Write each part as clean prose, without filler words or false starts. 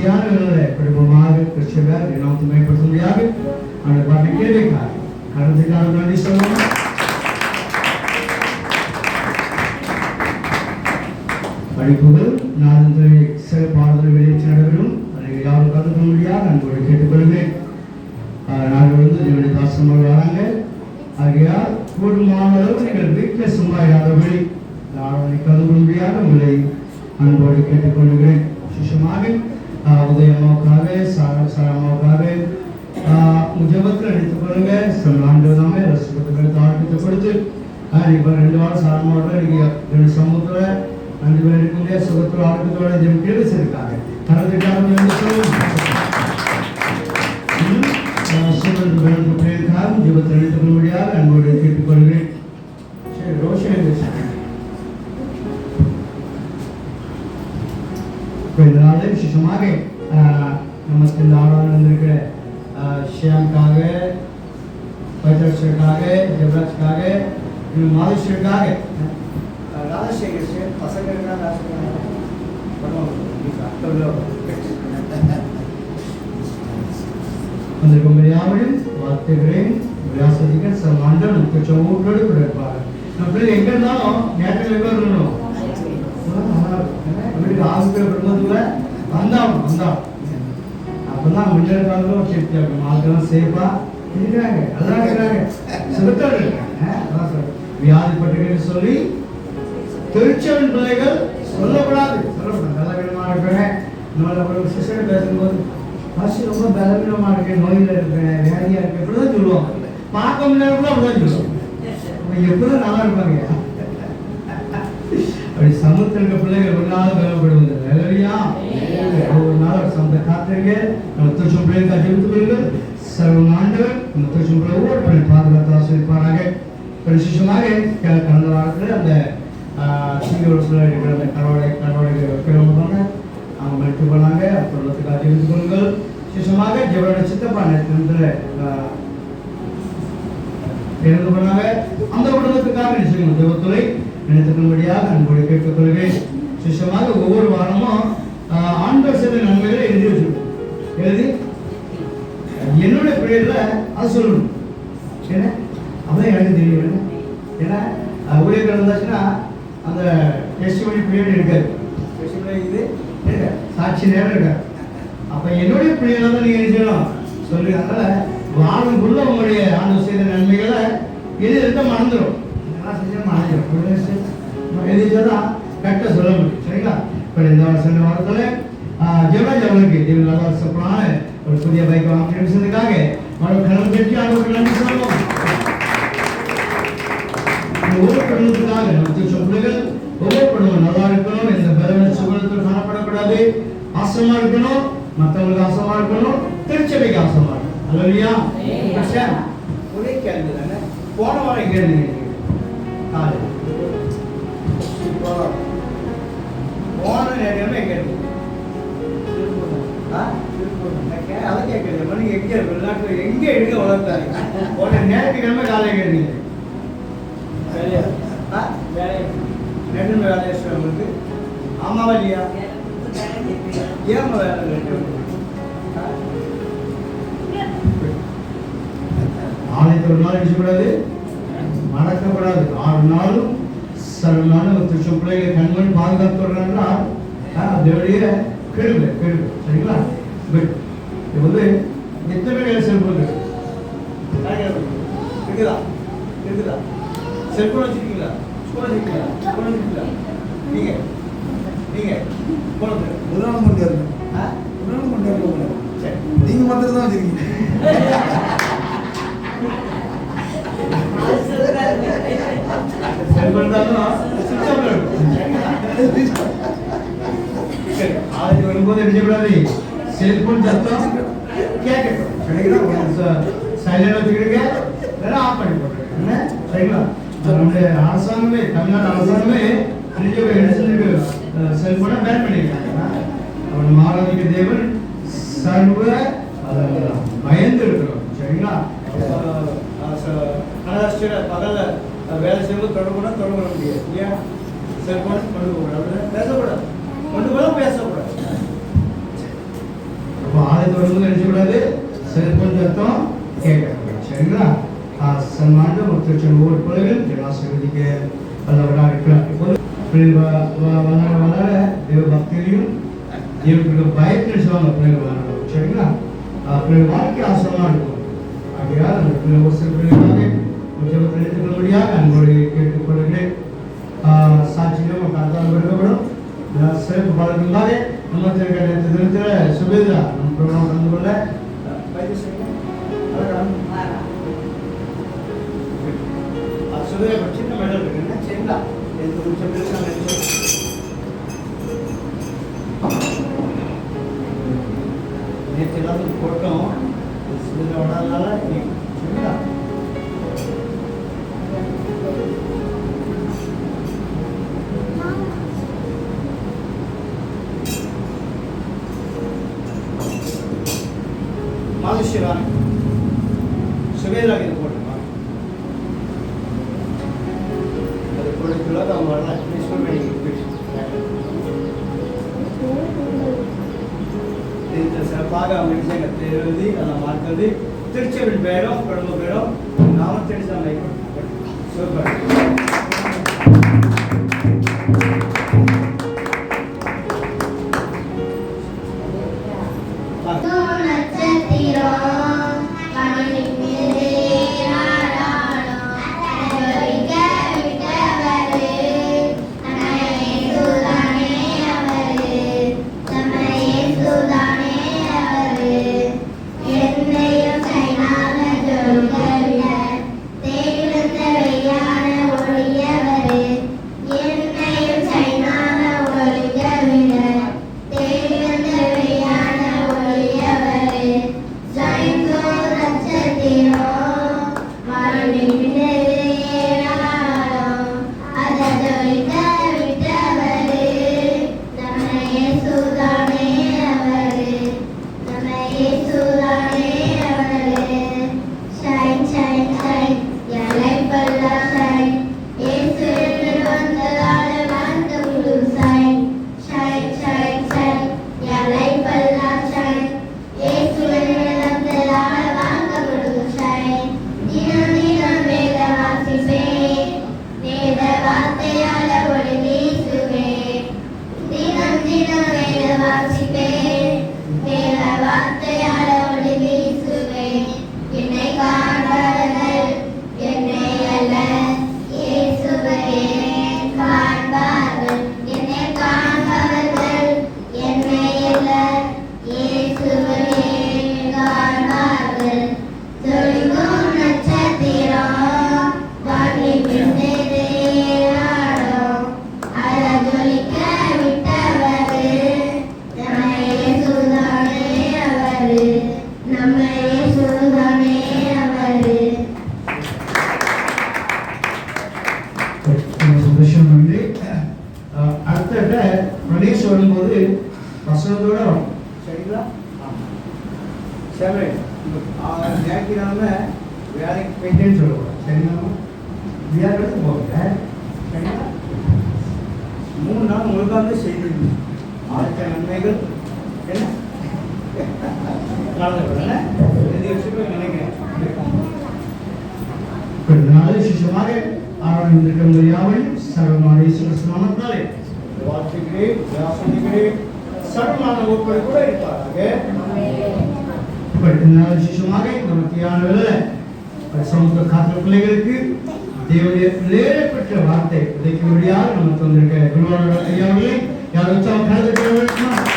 தொடர்ச்சியான குடும்பமாக கிறிஸ்துவர் தினத்தை மேம்படுத்தும்படியாக அந்த பாட்டை கேள்விக்காக கருத்துக்காக நன்றி சொல்லணும். படிப்புகள் நான்கு சிறப்பாளர்கள் வெளியேற்றி நடைபெறும். அதை யாரும் கலந்துக்க முடியாது அன்போடு கேட்டுக்கொள்கிறேன். நாங்கள் என்னுடைய தாசமாக வராங்க. ஆகையால் கூடுமான அளவு நீங்கள் வீட்டில் சும்மா இல்லாதபடி நாளை கலந்து முடியாது உங்களை அன்போடு கேட்டுக்கொள்கிறேன். விசேஷமாக உதயமாவுக்காக சாராமாவுக்காக ஜபத்தில் எடுத்துக் கொள்ளுங்க. சில ஆண்டு நாமே ரசப்பத்துக்களை தாழ்த்து கொடுத்து இப்போ 2 வாரம் சாரமாவோட நீங்கள் சமூகத்தில் 2 பேர் இருக்கும்போதே சுகத்தோட ஆரோக்கியத்தோட ஜெம் கேள்விச்சிருக்காங்க. தரத்துக்காக ஜபத்தில் எடுத்துக் கொள்ள முடியாது அன்போடு கேட்டுக்கொள்கிறேன். சரி, ரோஷன் இந்த நாள் விசேஷமாக நமக்கு இந்த ஆராதனை வந்திருக்கிற ஷியாம்காக, பைதர்ஷருக்காக, ஜெபராஜ்காக, மாதேஸ்வருக்காக, ராஜசேகர் பசங்களுக்காக வந்திருக்கும் யாவையும் வாழ்த்துகிறேன். வியாசதிகள் சில ஆண்டுகள் ஊட்டோடு கூட இருப்பாங்க. நம்ம பிள்ளைங்க எங்க இருந்தாலும் நேரத்தில் எங்க இருக்கணும், வீட்டுக்கு ஆசிரியர் குடும்பத்துல வந்தாலும் அப்பதான் முன்னேற்பாங்களும் சேஃப்டியா இருக்கும். ஆளுக்கெல்லாம் சேஃபா இருக்கிறாங்க, அதான் இருக்கிறாங்க, சுகத்தோடு இருக்காங்க. அதான் சொல்றேன், வியாதிப்பட்டுகள் சொல்லி திருச்சவன் பிள்ளைகள் சொல்லக்கூடாது. பலவீனமா இருக்கிறேன், நம்மளோட சிஸ்டர் பேசும்போது ஃபர்ஸ்ட் ரொம்ப பலவீனமா இருக்கேன், நோயில இருக்கிறேன், வியாதியா இருக்கேன், இப்படிதான் சொல்லுவாங்க. பார்க்க முடியாது அப்படிதான் சொல்லுவாங்க. எப்படிதான் நல்லா இருப்பாங்க. அப்படி சமூகத்தில் பிள்ளைகள் ஒரு நாள் பலப்படுவது இல்லையா? ஒரு நாள் சமத்தை காத்திருங்க. நம்ம திருச்சம் பிள்ளைங்க ஜெபித்துக்கொள்ளுங்கள். சர்வ ஆண்டவர் நம்ம திருச்சம் பிள்ளை ஒவ்வொரு பிள்ளை பாதுகாத்து ஆசிரியப்பாராக. விசேஷமாக கடந்த வாரத்தில் அந்த சீக்கிரம் இருக்கிற அந்த கடவுளை கிளம்புறாங்க, அவங்க மெட்டு பண்ணாங்க. அப்பொழுதுக்காக ஜெபித்துக்கொள்ளுங்கள். விசேஷமாக ஜெவரோட சித்தப்பா நேரத்தில் இறந்து பண்ணாங்க. அந்த குடும்பத்துக்காக நிச்சயம் ஜெபத்துறை நினைத்துக்கொள்ளும்படியாக அன்போடு கேட்டுக்கொள்கிறேன். விசேஷமாக ஒவ்வொரு வாரமும் ஆண்டவர் செய்த நன்மைகளை எழுதி வச்சிருக்கோம். எழுதி என்னுடைய பெயர்ல அது சொல்லணும். ஏன்னா அதான் எனக்கு தெரியும். ஏன்னா ஊழியர்கள் இருந்தாச்சுன்னா அந்த டெஸ்டிமனி பீரியட் இருக்காது, இது சாட்சி நேரம் இருக்காது. அப்ப என்னுடைய பிள்ளைகளை தான் நீங்க செய்யணும் சொல்லி, அதனால வாழுக்குள்ள உங்களுடைய ஆண்டவர் செய்த நன்மைகளை எது இருக்க மறந்துடும். எழுதிதான் கரெக்டாக சொல்ல முடியும். சரிங்களா? இப்போ இந்த வாரத்தில் ஜெவனுக்கு நல்ல வருஷப்படான ஒரு புதிய பைக் வாங்கி விஷயத்துக்காக கடவுள் பெற்று அவருக்கு நன்றி சொல்லுவோம். ஒவ்வொரு குடும்பத்துக்காக நம்ம பிள்ளைகள் ஒவ்வொரு குடும்பம் நல்லா இருக்கணும், இந்த பலவீன சுகத்தில் காணப்படக்கூடாது, ஆசமா இருக்கணும், மற்றவங்களுக்கு ஆசமா இருக்கணும், திருச்சபைக்கு ஆசமா இருக்கணும். அல்லையா? ஒரே கேள்வி தானே. போன வாரம் கேள்வி போன நேரமே கேள்வி அதை கேட்கறது மணி எங்கே வெளிநாட்டில் எங்கே எடுக்க வளர்த்தாரு. போன ஞாயிற்றுக்கிழமை காலை கேட்டீங்க ரெண்டு வேலை உங்களுக்கு ஆமாவா இல்லையா? ஏன் வேலை ஆலயத்தில் ஒரு நாள் அடிச்சக்கூடாது, மறக்கப்படாது. 6 நாளும் சரமான திருச்சம் பிள்ளைகளை கண்மணி பாதுகாத்துறாங்கன்னா அதோடைய கெடுது. சரிங்களா? பட் இது வந்து எத்தனை வேலை செல்போன் இருக்குதா? செல்போன் வச்சிருக்கீங்களா? வச்சிருக்கீங்களா? நீங்க போனது உதாரணம் பண்ணியாரு. சரி, நீங்க மாத்திரம் தான் வச்சிருக்கீங்க. வரும்போது எடுக்கக்கூடாது. செல்போன் சத்தம் கேட்கட்டும். சைலண்ட் வச்சுக்கிடுங்க, ஆஃப் பண்ணி போட்டுருங்க. சரிங்களா? நம்முடைய அரசாங்கமே, தமிழ்நாடு அரசாங்கமே செல்போனை பேன் பண்ணியிருக்காங்க. அவன் ஆராதிக்க தேவன் சர்வ பயந்து இருக்கிறோம். சரிங்களா? பகல்ல வேலை செய்யும்போது தொடங்க முடியாது. ஏன் செல்போன் கொண்டு போகக்கூடாது, பேசக்கூடாது, கொண்டு போக பேசக்கூடாது. தொடர்ந்து நினைச்சக்கூடாது, செல்போன் சத்தம் கேட்கக்கூடாது. சரிங்களா? சன்மான முத்திருச்சன் ஒவ்வொரு பிள்ளைகளும் ஜனாசிர்வதிக்க வல்லவராக இருக்கிறார். இப்போது வளர வளர தேவ பக்தியிலையும் தேவனுக்கு பயத்தில் சொல்லுவாங்க பிள்ளைகள் வளரணும். சரிங்களா? பிள்ளைகள் வாழ்க்கை ஆசிரமாக இருக்கும். ஆகையால் அந்த பிள்ளை ஒரு சில பிள்ளைகளாக ஜபத்தில் எடுத்துக்கொள்ளும்படியாக அன்போடு கேட்டுக்கொள்கிறேன். சாட்சியம் கருத்தால் விரும்பப்படும் சிறப்பு பாடல்களாக நம்ம தினத்தில் சுபேதா நம்ம ப்ரோக்ராம் கலந்து கொள்ள சுபேதா சின்ன மெடல் இருக்குங்க. சரிங்களா? நேற்று எல்லாத்துக்கும் போட்டோம் சுபேதா விடாதனால சரிங்களா? மாதுஷ்யவான் சுபேதா இது போட்டுமா அது கொடுக்கல அவங்க வரலாம். சிறப்பாக அவங்க விஷயத்தை எழுதி அதை மாற்றுறது திருச்செவின் பேரும் குடும்ப பேரும் நாம தெரிஞ்ச சூப்பர். வரும்போது வசனத்தோட வரும். சரிங்களா? சரி, ஞாயிற்றுக்கிழமை வேலைக்கு போயிட்டேன்னு சொல்லக்கூடாது. சரிங்களா? வியாபாரத்துக்கு போங்க. சரிங்களா? 3 நாள் முழுக்காந்து செய்து ஆழ்த்த நன்மைகள் என்ன நினைக்கிறேன். சிஷமாக ஆரம்பித்திருக்கிற யாவையும் சர்வமான நாமத்தாலே வாழ்த்துகிறேன், ஆசீர்வதிக்கிறேன். சர்வமான ஒருவர் கூட இருப்பாராக. சிஷமாக இந்த மத்தியான வேலை சமூக காத்திர பிள்ளைகளுக்கு தேவனுடைய பெற்ற வார்த்தை விதைக்கும்படியாக நமக்கு வந்திருக்க குருவாளர் ஐயாவர்களே யார் உற்சாகம் கலந்துக்கிறவர்களுக்கு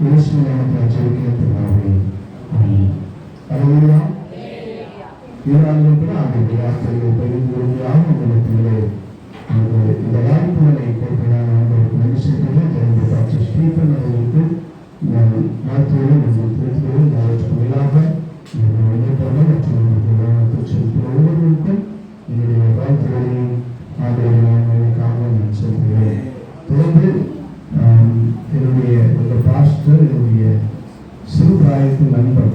இயேசுவின் நாமத்தில் ஜெபிக்கிறேன் பிதாவே. ஆமென். அல்லேலூயா. இதனாலும் கூட அந்த வார்த்தைகளை பகிர்ந்து கொள்வதாக உங்களுக்குள்ளே இந்த வாய்ப்புகளை கொடுப்பதாக அவர்களுக்கு நன்றி செய்கிறேன். தெரிந்து டாக்டர் ஸ்டீஃபன் அவர்களுக்கு நான் வாழ்த்துக்களை தெரிவித்துக்கிறேன். அவருக்கு மேலாக மற்றும் ஒவ்வொருவருக்கும் என்னுடைய வாழ்த்துக்களையும் ஆதரவுக்காக நான் சொல்கிறேன். தொடர்ந்து என்னுடைய உங்கள் பாஸ்டர் என்னுடைய சிறு பிராயத்து நண்பர்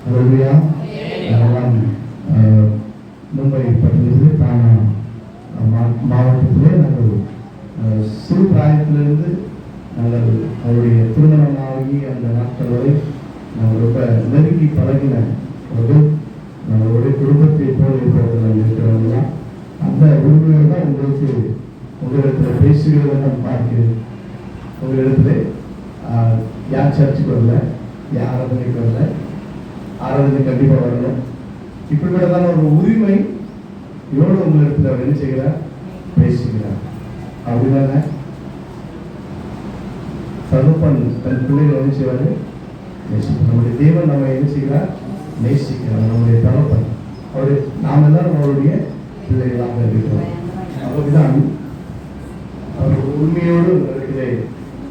அல்லேலூயா. அதெல்லாம் மும்பை பட்டணத்தில் தானா மாவட்டத்திலே நாங்கள் சிறு பிராயத்திலிருந்து நாங்கள் அவருடைய திருமணமாகி அந்த நாட்கள் வரை நாங்கள் ரொம்ப நெருங்கி பழகின ஒரு நம்மளுடைய குடும்பத்தை போல் இருப்பவர்கள் இருக்கிறவங்க. அந்த உண்மையை தான் உங்களுக்கு உங்களிடத்தில் பேசுகிறத நான் பார்க்கிறேன். உங்களிடத்துல யார் சர்ச்சுக்கு வரல, யார் ஆராதனைக்கு வரல, ஆராதனை கண்டிப்பாக வரணும். இப்படிப்பட்டதான ஒரு உரிமை இவ்வளோ உங்களிடத்தில் அவர் என்ன செய்கிறார், பேசுகிறார். அப்படிதானே தகப்பன் தன் பிள்ளைகளை என்ன செய்வாரு, நேசிக்கிறார். நம்முடைய தேவன் நம்ம என்ன செய்கிறார், நேசிக்கிறார். நம்முடைய தகப்பன் அவருடைய நாம் எல்லாரும் அவருடைய பிள்ளைகளாக இருக்கிறோம். அப்படிதான் அவர் உண்மையோடு இருக்கிற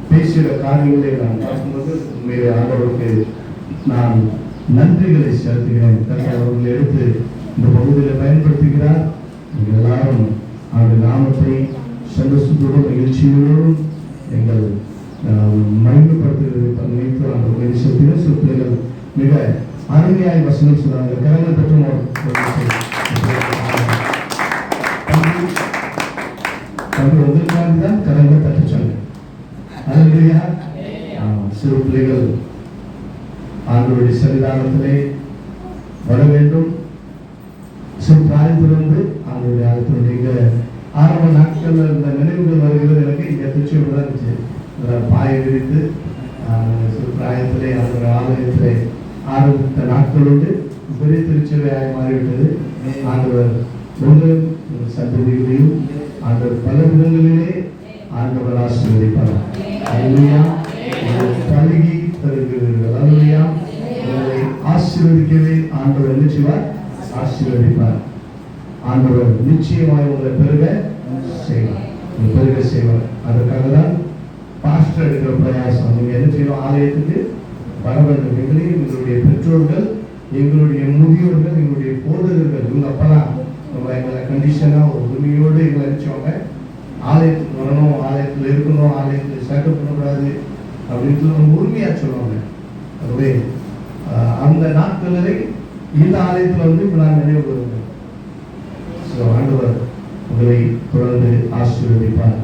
பேசுகிற காரியங்களை நான் பார்க்கும்போது உண்மையை ஆண்டவருக்கு நான் நன்றிகளை செலுத்துகிறேன். அவர்கள் எடுத்து இந்த பகுதியில் பயன்படுத்துகிறார். நீங்கள் எல்லாரும் அவருடைய நாமத்தை சந்தோஷத்தோடும் மகிழ்ச்சியோடும் எங்கள் மகிமைப்படுத்துகிறது நினைத்து அந்த செலுத்தின சில பிள்ளைகள் மிக அருமையாய் வசனம் சொல்றாங்க. கரங்கள் பெற்றும் வந்திருக்காங்க, கரங்கள் தட்டுச்சாங்க. அல்லேலூயா. சிறு பிள்ளைகள் ஆண்டவருடைய சன்னிதானத்திலே வர வேண்டும். சிறு பிராயத்திலிருந்து ஆண்டவருடைய ஆலயத்தினுடைய ஆரம்ப நாட்கள்ல இந்த நினைவுகள் வருகிறது. எனக்கு இங்கே திருச்சியோடு தான் இருந்துச்சு. பாயை விரித்து சிறு பிராயத்திலே அந்த ஆலயத்திலே ஆரம்பித்த நாட்கள் உண்டு. பெரிய திருச்சபையாக மாறிவிட்டது. ஆண்டவர் ஒன்று சந்ததிகளையும் ஆண்டவர் பல விதங்களிலே ஆண்டவர் ஆசீர்வதிப்பார். அல்லேலூயா. பழகி தருகிறீர்கள். அல்லேலூயா. உங்களை ஆசீர்வதிக்கவே ஆண்டவர் என்ன செய்வார், ஆசீர்வதிப்பார். ஆண்டவர் நிச்சயமாக உங்களை பெருக செய்வார், பெருக செய்வார். அதற்காக தான் பாஸ்டர் எடுக்கிற பிரயாசம். நீங்க என்ன செய்யணும், ஆலயத்துக்கு வர வேண்டும். எங்களையும் எங்களுடைய பெற்றோர்கள், எங்களுடைய முதியோர்கள், எங்களுடைய போதகர்கள், இவங்க அப்பெல்லாம் எங்களை கண்டிஷனா ஒரு உரிமையோடு எங்களை அடிச்சவங்க ஆலயத்துக்கு வரணும், ஆலயத்தில் இருக்கணும், ஆலயத்தில் சேட்டை பண்ணக்கூடாது அப்படின்ட்டு ரொம்ப உரிமையா சொல்லுவாங்க. அதுவே அந்த நாட்களை இந்த ஆலயத்தில் வந்து இப்போ நான் நினைவு கூறுவேன். ஆண்டவர் உங்களை தொடர்ந்து ஆசீர்வதிப்பார்.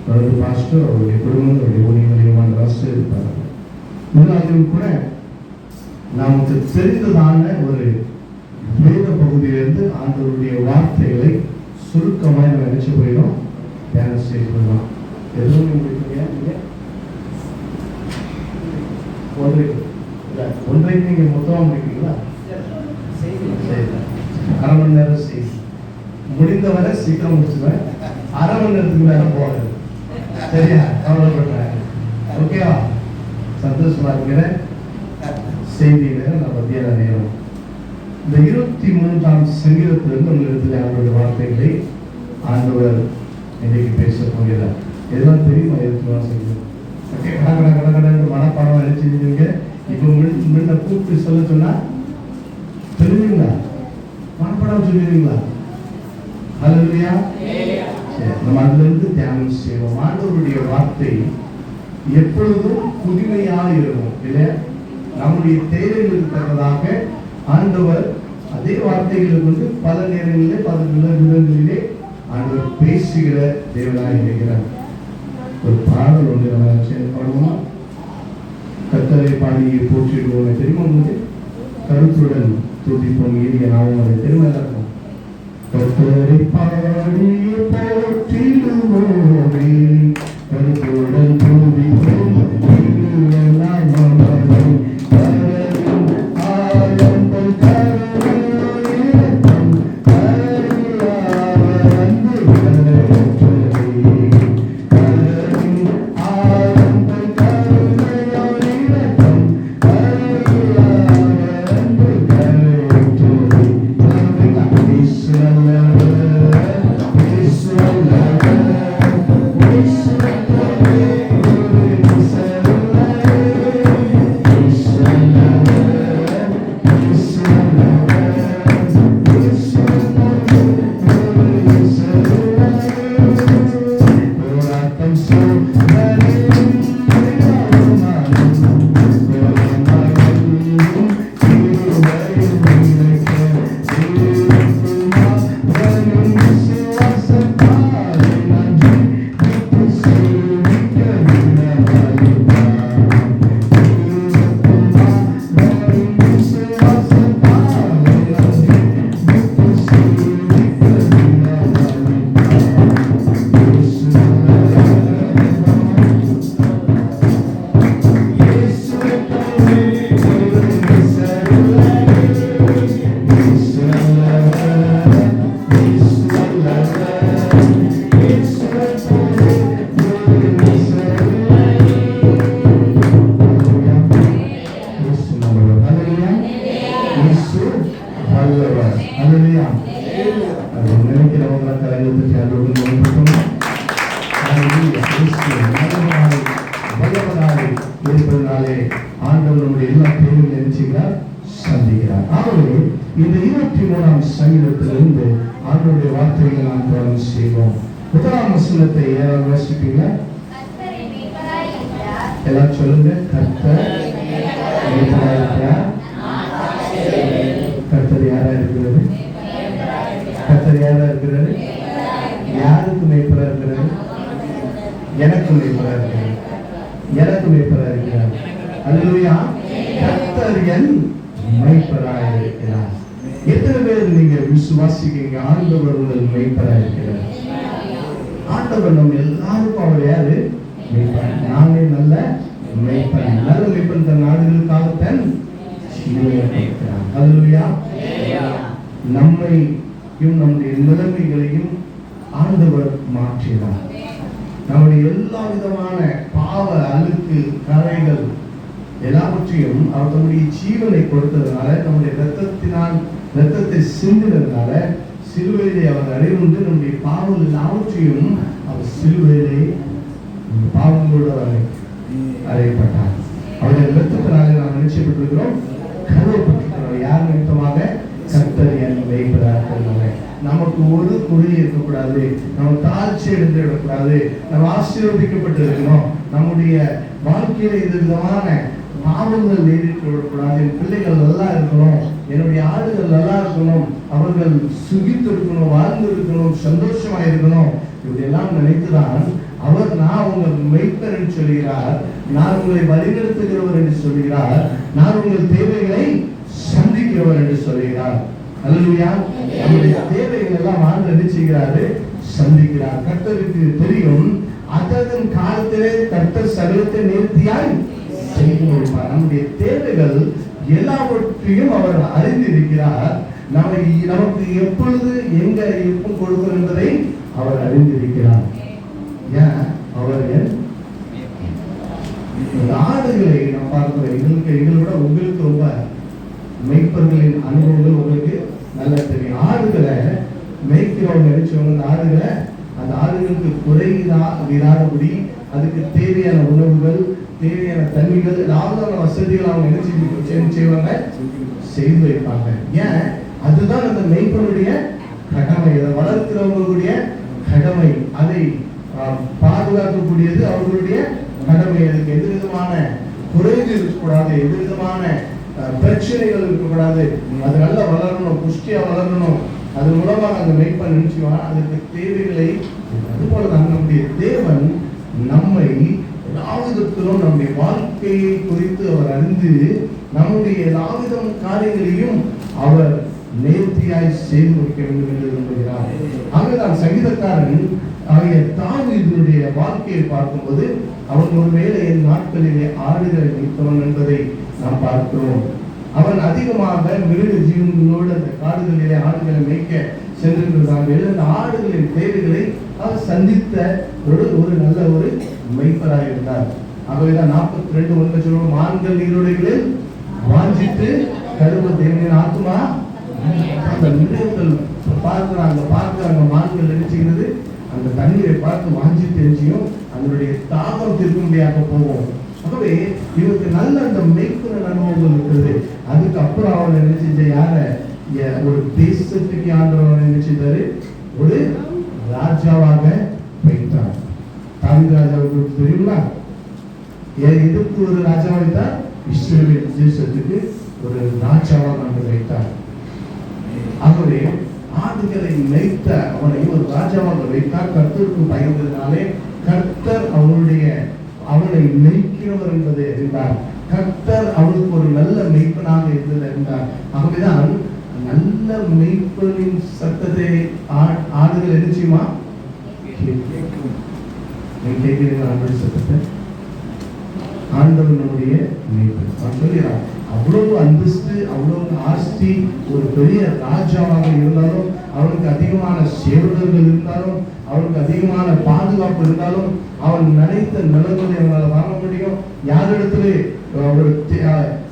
தொடர்ந்து பாஸ்டர் அவருடைய குடும்பம், அவருடைய ஊழியங்களையும் ஆசீர்வதிப்பார். இதனாலும் கூட நமக்கு தெரிந்ததான ஒரு வேத பகுதியிலிருந்து ஆண்டவருடைய வார்த்தைகளை சுருக்கமாக நம்ம நினைச்சு போயிடும், தியானம் செய்யலாம். எதுவும் ஒன்றைக்கு நீங்க மொத்தமாக முடிப்பீங்களா? அரை மணி நேரம் செய்தி முடிந்தவரை சீக்கிரம் முடிச்சுவேன். அரை மணி நேரத்துக்கு மேல போகிறது. சரியா? கவலைப்படுறேன். ஓகேவா? சந்தோஷமா இருக்கிற செய்தி நேரம் நான் மத்தியான நேரம் இந்த 23ஆம் சங்கீதத்திலிருந்து உங்களிடத்தில் அவருடைய வார்த்தைகளை ஆண்டவர் இன்னைக்கு பேச போகிறார். எதெல்லாம் தெரியுமா? 23ஆம் சங்கீதம் கடற்கடை மனப்பாடம் அடிச்சிருந்தீங்க. இப்போ முன்ன கூப்பிட்டு சொல்ல சொன்னா தெரியுங்களா? மனப்பாடம் சொல்லிடுவீங்களா? அல்லேலூயா. நம்ம அதுல இருந்து தியானம் செய்வோம். ஆண்டவருடைய வார்த்தை எப்பொழுதும் புதுமையாக இருக்கும் இல்லையா? நம்முடைய தேவைகளுக்கு தக்கதாக ஆண்டவர் அதே வார்த்தைகளை கொண்டு பல நேரங்களிலே பல விதங்களிலே ஆண்டவர் பேசுகிற தேவனாக இருக்கிறார். ஒரு பாடல் ஒன்று நம்ம பாடுவோமா? கர்த்தரை பாடியை போற்றிடுவோம். தெரியுமா உங்களுக்கு? கருத்துடன் துதிப்போம் ஏறிய நாமும் அதை தெரியுமா எல்லாருக்கும்? கர்த்தரை பாடியை போற்றிடுவோமே, கருத்துடன் துதிப்போம் இந்த 23ஆம் சங்கீதத்திலிருந்து ஆண்டவருடைய வார்த்தைகளை நாம் தியானம் செய்வோம். முதலாம் வசனத்தை யாராவது வாசிப்பீங்க? எல்லாம் சொல்லுங்க. கர்த்தர் மேய்ப்பராய் இருக்கிறார். கர்த்தர் யாரா இருக்கிறது? கர்த்தர் யாரா இருக்கிறது? யாருக்கு மேய்ப்பரா இருக்கிறது? எனக்கு மேய்ப்பரா இருக்கிறது. எனக்கு மேய்ப்பரா இருக்கிறார். அல்லேலூயா. கர்த்தர் என் மேய்ப்பராய் இருக்கிறார். எத்தனை பேர் நீங்க விசுவாசிக்கிறீங்க ஆண்டவர் உங்கள் மேய்ப்பராய் இருக்கிறார்? ஆண்டவர் நம்ம எல்லாருக்கும் அவர் யாரு? மேய்ப்பன். நானே நல்ல மேய்ப்பன். நல்ல மேய்ப்பன் தன் நாடுகளுக்காக தன் ஜீவனை கொடுக்கிறார். அல்லேலூயா. நம்மையும் நம்முடைய நிலைமைகளையும் ஆண்டவர் மாற்றினார். நம்முடைய எல்லா விதமான பாவ அழுக்கு கரைகள் எல்லாவற்றையும் அவர் தன்னுடைய ஜீவனை கொடுத்ததுனால, நம்முடைய ரத்தத்தை சிந்தினதுனால, சிலுவையிலே அவர் அடைவுண்டு நம்முடைய பாவங்கள் எல்லாவற்றையும் அவர் சிலுவையிலே பாவங்களோடு அறையப்பட்டார். அவருடைய ரத்தத்தினால நாம் நினைச்சப்பட்டிருக்கிறோம், கருவப்பட்டிருக்கிறோம். யார் நிமித்தமாக? கர்த்தர் என் மேய்ப்பராக. நமக்கு ஒரு குறை இருக்கக்கூடாது, நம்ம தாழ்ச்சி எடுத்துவிடக்கூடாது, நம்ம ஆசீர்வதிக்கப்பட்டு இருக்கணும். நம்முடைய வாழ்க்கையில இது விதமான பாவங்கள் நேரிட்டு விடக்கூடாது. என் பிள்ளைகள் நல்லா இருக்கணும், என்னுடைய ஆடுகள் நல்லா இருக்கணும், அவர்கள் சுகித்து இருக்கணும், வாழ்ந்து இருக்கணும், சந்தோஷமா இருக்கணும். இப்படி எல்லாம் நினைத்துதான் அவர் நான் உங்கள் மேய்ப்பர் என்று சொல்கிறார், நான் உங்களை வழிநடத்துகிறவர் என்று சொல்கிறார், நான் உங்கள் தேவைகளை சந்திக்கிறவர் என்று சொல்கிறார். அல்லேலூயா. நம்முடைய தேவைகள் எல்லாம் ஆண்டு என்ன செய்கிறாரு? சந்திக்கிறார். கர்த்தருக்கு தெரியும், அதன் காலத்திலே கர்த்தர் சகலத்தை நேர்த்தியாய் செய்து முடிப்பார். நம்முடைய தேவைகள் எல்லாவற்றையும் அவர் அறிந்திருக்கிறார். நமக்கு எப்பொழுது எங்க எப்போ கொடுக்கும் என்பதை அவர் அறிந்திருக்கிறார். ஏன்? அவர் ஆடுகளை நாம் பார்க்கிறோம். எங்களை விட உங்களுக்கு ரொம்ப மேய்ப்பர்களின் அனுபவங்கள் உங்களுக்கு நல்லா தெரியும். ஆடுகளை மேய்க்கிறவங்க நினைச்சவங்க அந்த ஆடுகளுக்கு குறையிடாதபடி அதுக்கு தேவையான உணவுகள், தேவையான தண்ணிகள், ஏதாவது வசதிகள் அவங்க என்ன செய்வாங்க? செய்து வைப்பாங்க. ஏன்? அதுதான் அந்த மேய்ப்பனுடைய கடமை, அதை வளர்க்கிறவங்களுடைய கடமை, அதை பாதுகாக்கக்கூடியது அவர்களுடைய கடமை. அதுக்கு எந்த விதமான குறைவு இருக்கக்கூடாது, எந்த விதமான பிரச்சனைகள் இருக்கக்கூடாது. அது நல்லா வளரணும், புஷ்டியா வளரணும். அது மூலமாக அந்த மேய்ப்பன் நினைச்சுவான் அதற்கு தேவைகளை. அதுபோலதான் நம்முடைய தேவன் நம்மை எல்லாவிதத்திலும் நம்முடைய வாழ்க்கையை குறித்து அவர் அறிந்து நம்முடைய எல்லாவிதம் காரியங்களையும் அவர் நேர்த்தியாய் செய்து முடிக்க வேண்டும் என்று விரும்புகிறார். ஆகதான் சங்கீதக்காரன் தாவீதுடைய வாழ்க்கையை பார்க்கும்போது அவன் ஒருவேளை என் நாட்களிலே ஆடுகளை மேய்த்தவன் என்பதை நாம் பார்க்கிறோம். அவன் அதிகமாக மிருக ஜீவன்களோடு அந்த காடுகளிலே ஆடுகளை மேய்க்க சென்றிருந்தாங்க. அந்த ஆடுகளின் தேவைகளை அவர் சந்தித்த ஒரு நல்ல ஒரு மேய்ப்பராக இருந்தார். ஆகவேதான் 42:1 சொல்லுவோம், மான்கள் நீரோடைகளில் வாஞ்சித்து கருவ தேவனின் ஆத்மா. அந்த மிருகங்கள் பார்க்கிறாங்க மான்கள் நினைச்சுகிறது அந்த தண்ணீரை பார்த்து வாஞ்சி தெரிஞ்சியும் அதனுடைய தாகம் தீர்க்கும்படியாக போவோம். ஆகவே இவருக்கு நல்ல அந்த மேய்ப்பன அனுபவங்கள் இருக்கிறது. அதுக்கப்புறம் அவன் என்ன செஞ்ச ஒரு தேசத்துக்கு ஆண்டவர் என்ன செய்தாரு? ஒரு ராஜாவாக வைத்தார். தாவீது ராஜாவுக்கு தெரியுமா? எதுக்கு ஒரு ராஜா வைத்தார்? இஸ்ரவேல் தேசத்துக்கு ஒரு ராஜாவாக ஆண்டவர் வைத்தார். ஆகவே ஆடுகளை மேய்த்த அவனை ஒரு ராஜாவாக வைத்தார். கர்த்தருக்கு பயந்ததினாலே கர்த்தர் அவனை மேய்க்கிறவர் என்பதை அறிந்தார். கர்த்தர் அவனுக்கு ஒரு நல்ல மேய்ப்பனாக இருந்தது அறிந்தார். ஆகவேதான் நல்ல மேய்ப்பனின் சத்தத்தை ஆடுகள் என்ன செய்யுமா? கேட்கிறீங்களா? ஆண்டவர் சத்தத்தை. ஆண்டவர் நம்முடைய மேய்ப்பன் சொல்கிறார். அவ்வளவு அந்தஸ்து, அவ்வளவு ஆஸ்தி, ஒரு பெரிய ராஜாவாக இருந்தாலும், அவனுக்கு அதிகமான சேவகர்கள் இருந்தாலும், அவனுக்கு அதிகமான பாதுகாப்பு இருந்தாலும், அவன் நினைத்த நிலங்களை அவனால் வாங்க முடியும். யாரிடத்துல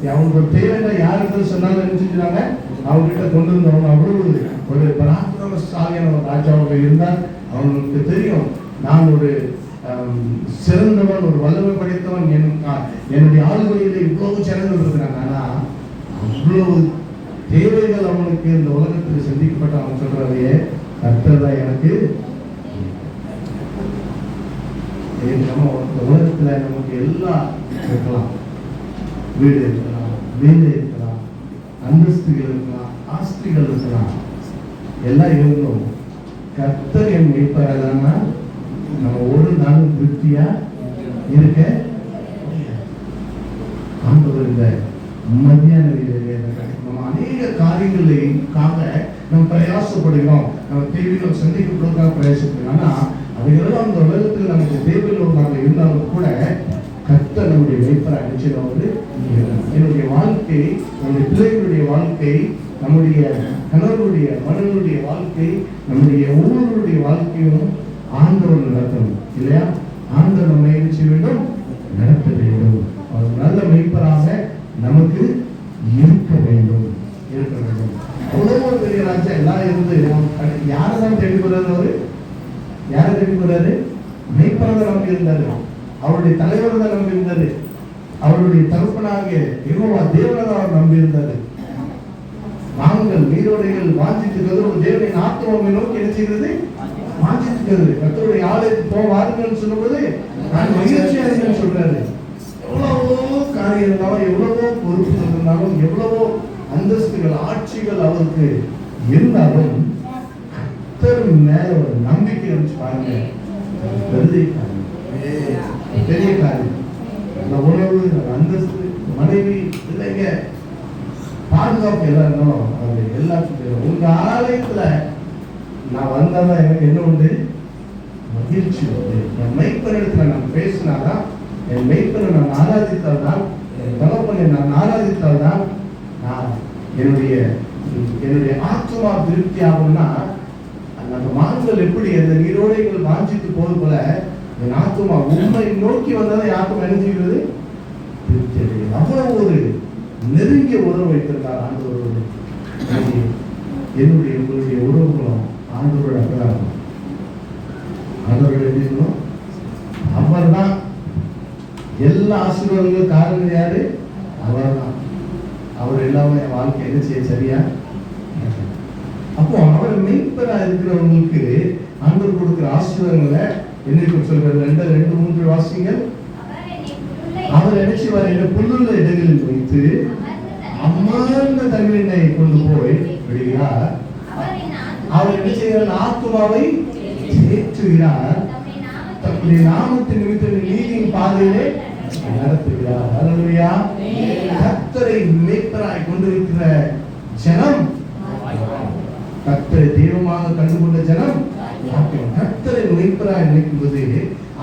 அவனுக்கு ஒரு தேவைன்னா யாரிடத்துல சொன்னாலும் என்ன செஞ்சாங்க? அவங்ககிட்ட கொண்டு வந்தவன் அவ்வளவு ஒரு பராக்கிரமசாலியான ஒரு ராஜாவாக இருந்தார். அவனுக்கு தெரியும், நான் ஒரு சிறந்தவன், ஒரு வல்லமை படைத்தவன், என்னுடைய ஆளுமையில இவ்வளவு சேனல்கள் இருக்கிறாங்க. ஆனா அவ்வளவு தேவைகள் அவனுக்கு இந்த உலகத்தில் சந்திக்கப்பட்ட அவன் சொல்றாரையே கர்த்தர் தான் எனக்கு நம்ம இந்த உலகத்துல நமக்கு எல்லாம் இருக்கலாம், வீடு இருக்கலாம், வேலை இருக்கலாம், அந்தஸ்துகள் இருக்கலாம், ஆஸ்திகள் இருக்கலாம், எல்லாம் இருந்தோம். கர்த்தர் என் மேய்ப்பரானா நம்ம ஒரு நாளும் திருப்தியா இருக்க ஆண்டவர் இந்த மத்தியான நம்ம அநேக காரியங்களுக்காக நம்ம பிரயாசப்படுகிறோம், நம்ம தேவைகள் சந்திக்கப்படுவதற்காக பிரயாசப்படுகிறோம். ஆனா அவைகளெல்லாம் அந்த உலகத்தில் நமக்கு தேவைகள் இருந்தாலும் கூட கர்த்தர் நம்முடைய மேய்ப்பரை அடிச்சிருவாரு. என்னுடைய வாழ்க்கை, நம்முடைய பிள்ளைகளுடைய வாழ்க்கை, நம்முடைய கணவனுடைய மனைவியுடைய வாழ்க்கை, நம்முடைய ஒவ்வொருடைய வாழ்க்கையும் ஆண்டவர் நடத்தணும் இல்லையா? ஆண்டவர் நம்ம என்ன செய்ய வேண்டும்? நடத்த வேண்டும். அவர் நல்ல மேய்ப்பராக நமக்கு இருக்க வேண்டும். அவ்வளவு பெரிய ராஜா எல்லாம் இருந்து யாரதான் தேடி போறாரு? அவரு யாரை தேடி போறாரு? மேய்ப்பராக நமக்கு இருந்தாரு. அவருடைய தலைவர் தான் நம்பி இருந்தாரு. அவருடைய தகப்பனாக யெகோவா தேவனாக அவர் நம்பி இருந்தாரு. நாங்கள் நீரோடைகள் வாஞ்சித்துக்கிறது ஒரு தேவனின் ஆத்மாவை நோக்கி என்ன செய்கிறது? வாஞ்சித்துக்கிறது. கர்த்தருடைய ஆலயத்துக்கு வாருங்கன்னு சொல்லும்போது நான் மகிழ்ச்சியா இருக்கேன்னு சொல்றாரு. எவ்வளவோ காரியம் இருந்தாலும், எவ்வளவோ பொறுப்பு இருந்தாலும், எவ்வளவோ அந்தஸ்துகள் ஆட்சிகள் அவருக்கு இருந்தாலும் கர்த்தர் மேல ஒரு நம்பிக்கை வச்சு பாருங்க. பெரிய காரியம். அந்த உணவு, அந்தஸ்து, மனைவி, இல்லைங்க பாதுகாப்பு எல்லாம் இருந்தாலும் அது எல்லாத்துக்கும் உங்க ஆலயத்துல நான் வந்தாதான் எனக்கு என்ன உண்டு? மகிழ்ச்சி உண்டு. என் மெய்ப்பனிடத்துல நான் பேசினாதான், என் மெய்ப்பனை நான் ஆராதித்தால் தான், என் தகப்பனை நான் ஆராதித்தால் தான் நான் என்னுடைய ஆத்மா திருப்தி ஆகும்னா, அந்த மான்கள் எப்படி அந்த நீரோடைகள் வாஞ்சித்து போது போல என் ஆத்மா உண்மை நோக்கி வந்தாதான் யாருக்கும் என்ன செய்கிறது? திருப்தி அடைகிறது. அவ்வளவு ஒரு நெருங்கிய உறவு வைத்திருக்கார் ஆண்டவரோடு. என்னுடைய உங்களுடைய உறவுகளும் ஆண்டவரோட அப்படிதான். ஆண்டவரோட எப்படி இருக்கணும்? அவர் தான் எல்லா ஆசீர்வாதங்களும் காரணம் யாரு? அவர் தான். அவர் எல்லாமே என் வாழ்க்கை என்ன செய்ய சரியா? அப்போ அவர் மெய்ப்பரா இருக்கிறவங்களுக்கு ஆண்டவர் கொடுக்கிற ஆசீர்வாதங்களை என்ன சொல்றாரு? 2-3 வாசிங்கள். அவர் என்ன செய்வார்? என்ன புல்லுள்ள இடங்களில் வைத்து அமர்ந்த தண்ணீரை கொண்டு போய் விடுகிறார். அவர் என்ன செய்கிறார்? ஆத்துமாவை தேற்றுகிறார். தம்முடைய நாமத்தின் நிமித்தம் நீதியின் பாதையிலே நடத்துகிறார். அல்லேலூயா. கர்த்தரை மேய்ப்பராய் கொண்டிருக்கிற ஜனம், கர்த்தரை தெய்வமாக கண்டுகொண்ட ஜனம், கர்த்தரை மேய்ப்பராய் நினைக்கும்போது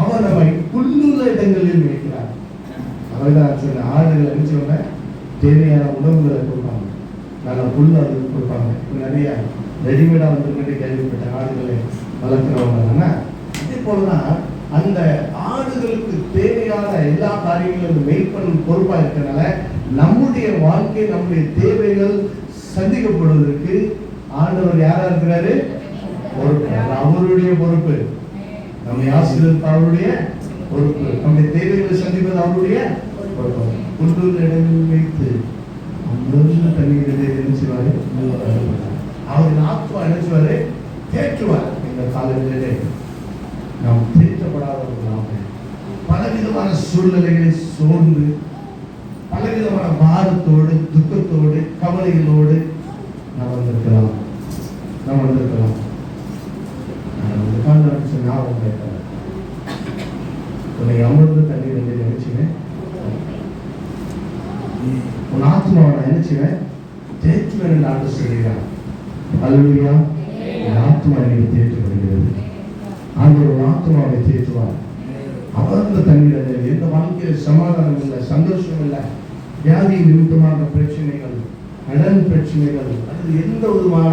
அவர் நம்மை புல்லுள்ள இடங்களில் மேய்க்கிறார். அவர்தான் சொன்ன ஆடுகள் அனுப்பிச்சவங்க தேவையான உணவுகளை கொடுப்பாங்க, நல்ல புல் அது கொடுப்பாங்க. நிறைய ரெடிமேடா வந்து கேள்விப்பட்ட ஆடுகளை வளர்க்கிறவங்க. இதே போலதான் அந்த ஆடுகளுக்கு தேவையான எல்லா காரியங்களும் மெய்ப்பன் பொறுப்பா இருக்கிறதுனால நம்முடைய வாழ்க்கை, நம்முடைய தேவைகள் சந்திக்கப்படுவதற்கு ஆண்டவர் யாரா இருக்கிறாரு? அவருடைய பொறுப்பு. நம்மை ஆசீர்வதிப்பது அவருடைய பொறுப்பு. நம்முடைய தேவைகளை சந்திப்பது அவருடைய பொறுப்பு. புல்லுள்ள இடங்களில் வைத்து அமர்ந்த தண்ணீரை நினைச்சுவாரு. அவரின் ஆத்மா நினைச்சுவாரு, தேற்றுவார். இந்த காலங்களிலே நாம் தேற்றப்படாதவர்களாக பலவிதமான சூழ்நிலைகளை சோர்ந்து, பலவிதமான பாரத்தோடு, துக்கத்தோடு, கவலைகளோடு நாம் வந்திருக்கலாம். ஞாபகம் கேட்கிறேன். உன்னை அமர்ந்து தண்ணீர் என்று நினைச்சுவேன். உன் ஆத்மாவை நான் நினைச்சுவேன், தேற்றுவேன் என்று ஆண்டு சொல்கிறான். அல்லேலூயா. என் ஆத்மா என்னை தேற்றப்படுகிறது. ஆண்டவர் ஆத்மாவை தேற்றுவார். அமர்ந்த தண்ணீர். எந்த வாழ்க்கையில் சமாதானம் இல்லை, சந்தோஷம் இல்லை, வியாதி நிமித்தமான பிரச்சனைகள், கடன் பிரச்சனைகள், அல்லது எந்த விதமான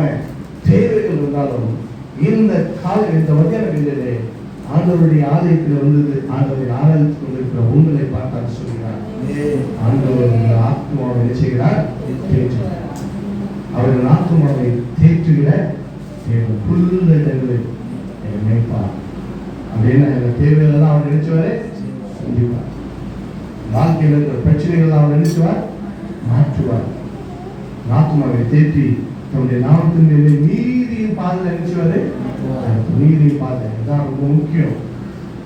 தேவைகள் இருந்தாலும் இந்த மத்தியான வேளையிலே ஆண்டவருடைய ஆலயத்தில் வந்தது, ஆண்டவரை ஆராய்ந்து கொண்டிருக்கிற உங்களை பார்த்தால் சொல்கிறார், ஆண்டவர் இந்த ஆத்மாவை என்ன செய்கிறார்? தேற்றுகிறார். அவர்கள் ஆத்மாவை தேற்றுகிற புல்லுள்ள இடங்களில் நினைப்பார். அப்படின்னா எங்கள் தேவைகளெல்லாம் அவர் நினைச்சுவாரே சந்திப்பார். வாழ்க்கையில் இருக்கிற பிரச்சனைகள் அவர் நினைச்சுவார், மாற்றுவார். ஆத்மாவை தேற்றி தன்னுடைய நாமத்தின் மேலே நீதியின் பாதையில் நினைச்சுவாரு. நீதியின் பாதை இதான் ரொம்ப முக்கியம்.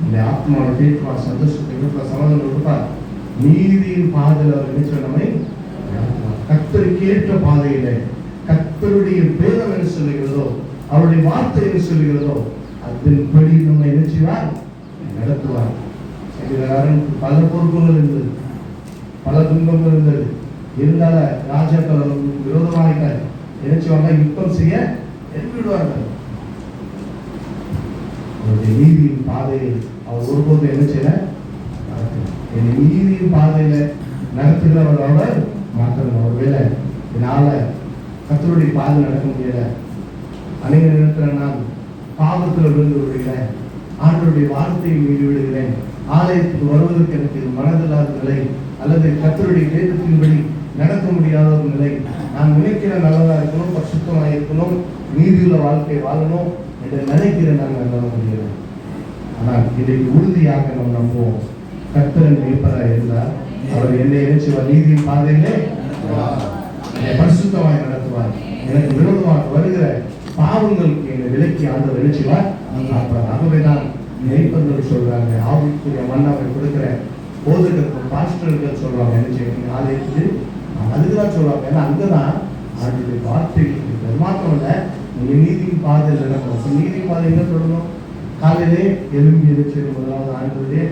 இந்த ஆத்மாவை தேற்றுவார், சந்தோஷத்தை கொடுப்பார், சமாதானம் கொடுப்பார். நீதியின் பாதையில் அவர் நினைச்சு நம்மை கர்த்தருக்கு ஏற்ற பாதையில கர்த்தருடைய வேதம் என்ன சொல்லுகிறதோ, அவருடைய வார்த்தை என்ன சொல்லுகிறதோ அதன்படி நம்ம என்ன செய்வார், நடத்துவார். பல பொறுப்புகள் இருந்தது, பல துன்பங்கள் இருந்தது. இருந்தால ராஜாக்கள் விரோதமாக என்ன செய்வாங்க, யுத்தம் செய்ய விடுவார்கள். அவருடைய நீதியின் பாதையில் அவர் ஒருபோது என்ன செய்யல, நீதியின் பாதையில நடத்துகிறவர் அவர் மாற்றம். அவர் வேலை இதனால கர்த்தருடைய பாதை நடக்க முடியல. அநேக நேரத்தில் நான் பாவத்தில் விழுந்து விடுகிறேன், ஆண்டவருடைய வார்த்தையை மீறி விடுகிறேன், ஆலயத்துக்கு வருவதற்கு எனக்கு மனதில்லாத நிலை, அல்லது கர்த்தருடைய வேதத்தின்படி நடக்க முடியாத ஒரு நிலை. நான் நினைக்கிறேன் நல்லதா இருக்கணும், பரிசுத்தமாக இருக்கணும், நீதியுள்ள வாழ்க்கை வாழணும் என்று நினைக்கிறேன். நான் நல்ல முடியல. ஆனால் இன்றைக்கு உறுதியாக நாம் நம்புவோம், கர்த்தரின் மேய்ப்பராக இருந்தார். அவர் என்னை நினைச்சுவார், நீதியின் பாதையிலே பரிசுத்தமாய் நடத்துவார். எனக்கு விரோதமாக வருகிற பாவங்களுக்கு என்னை விலக்கி ஆண்டவர் நினைச்சுவார். ஆகவேதான் மேய்ப்பர்கள் சொல்றாங்க, ஆவிக்குரிய மன்னாவை கொடுக்கிற போதகர்கள் பாஸ்டர்கள் சொல்றாங்க, என்ன செய்ய ஆலயத்துக்கு அதுக்குதான் சொல்றாங்க. ஏன்னா அங்கதான் அவருடைய வார்த்தை மாத்திரம் இல்ல, நீங்க நீதியின் பாதையில் நடக்கணும். நீதியின் பாதை என்ன சொல்லணும், காலையிலே எலும்பி என்ன செய்யணும், முதலாவது ஆண்டவருடைய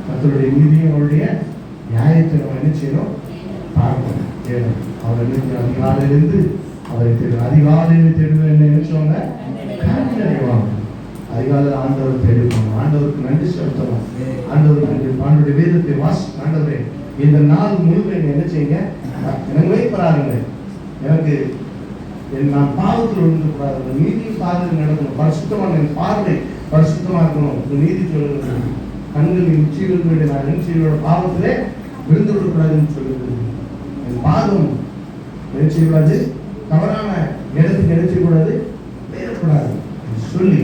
கர்த்தருடைய நீதியும் அவருடைய நியாயத்தை நம்ம என்ன செய்யணும், பார்க்கணும். அவர் அதிகாலையிலிருந்து அவரை தேடும், அதிகாலையில் தேடுவது என்ன நினைச்சவங்க அடைவாங்க. அதிகாலையில் ஆண்டவர் தேடுவாங்க, ஆண்டவருக்கு நன்றி செலுத்தணும், ஆண்டவருக்கு ஆண்டவருடைய வேதத்தை வாசி, ஆண்டவரே இந்த நாள் முழுவதும் என்ன செய்யுங்க, எனக்கு வைப்பறாருங்க, எனக்கு நான் பாவத்தில் விழுந்துக்கூடாது, நீதி பாதையில் நடக்கணும், பரிசுத்தமான என் பார்வை பரிசுத்தமா இருக்கணும், நீதி சொல்லுறது, கண்களின் உச்சிகள் மீது நான் நினைச்சியோட பாவத்திலே விழுந்து விடக்கூடாதுன்னு சொல்லுறது, என் பாதம் நினைச்சக்கூடாது, தவறான இடத்துக்கு நினைச்சக்கூடாது, வேறக்கூடாது சொல்லி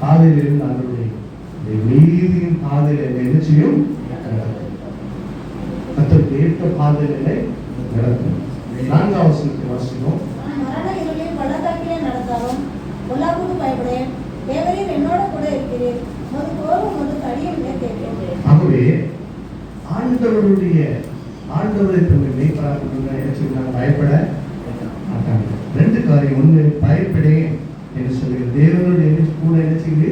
காலையில் இருந்து அவருடைய நீதியின் பாதையில் நினைச்சியும் கர்த்தருக்கு ஏற்ற பாதையிலே நடக்கும். 4வது வசனத்தை வாசிக்கிறோம். ஆகவே ஆண்டவரை தன்னை மேய்ப்பராக பயப்பட மாட்டாங்க. 2 காரியம். 1, பயப்படேன் என்று சொல்லுங்கள், தேவனுடைய கூட என்ன செய்யுது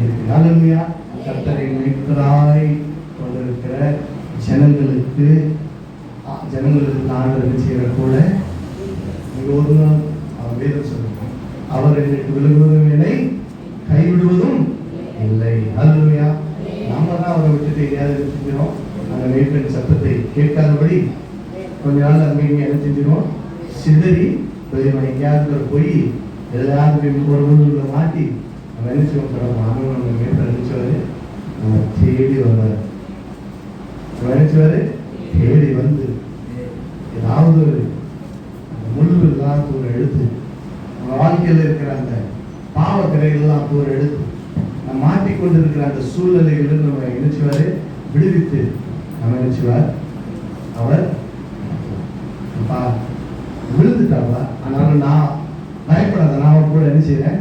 இருக்கு. ஹல்லேலூயா. கர்த்தரை மேய்ப்பராய் கொண்டிருக்கிற ஜனங்களுக்கு ஆண்டவர் செய்கிற கூட ஒரு நாள் அவர் வேதம் சொல்லுங்க, அவர் எனக்கு விலகுவதும் இல்லை, கைவிடுவதும் இல்லை. ஹல்லேலூயா. நாம தான் அவரை விட்டுட்டு எங்கேயாவது செஞ்சிடும், அந்த மேய்ப்பன் சத்தத்தை கேட்காதபடி கொஞ்ச நாள் அங்கே என்ன செஞ்சிடும், சிதறி போயிடுவோம். எங்கேயாவது போய் எதாவது ஒரு ஊருக்குள்ள மாட்டி நம்ம என்ன செய்வோம், கிடப்போம். நம்ம மேய்ப்பன் நினைச்சவாரு நம்ம தேடி வருவார், நினைச்சவாரு தேடி வந்து ஏதாவது ஒரு முள்ளு எல்லாம் தூர எடுத்து நம்ம வாழ்க்கையில் இருக்கிற அந்த பாவ கரைகள்லாம் தூர எடுத்து நம்ம மாட்டிக்கொண்டு இருக்கிற அந்த சூழ்நிலைகளில் நம்ம நினைச்சுவாரு விடுவித்து நம்ம நினைச்சுவார். அவர் விழுந்துட்டாவா, ஆனாலும் நான் பயப்படாத, நான் அவர் கூட என்ன செய்யறேன்,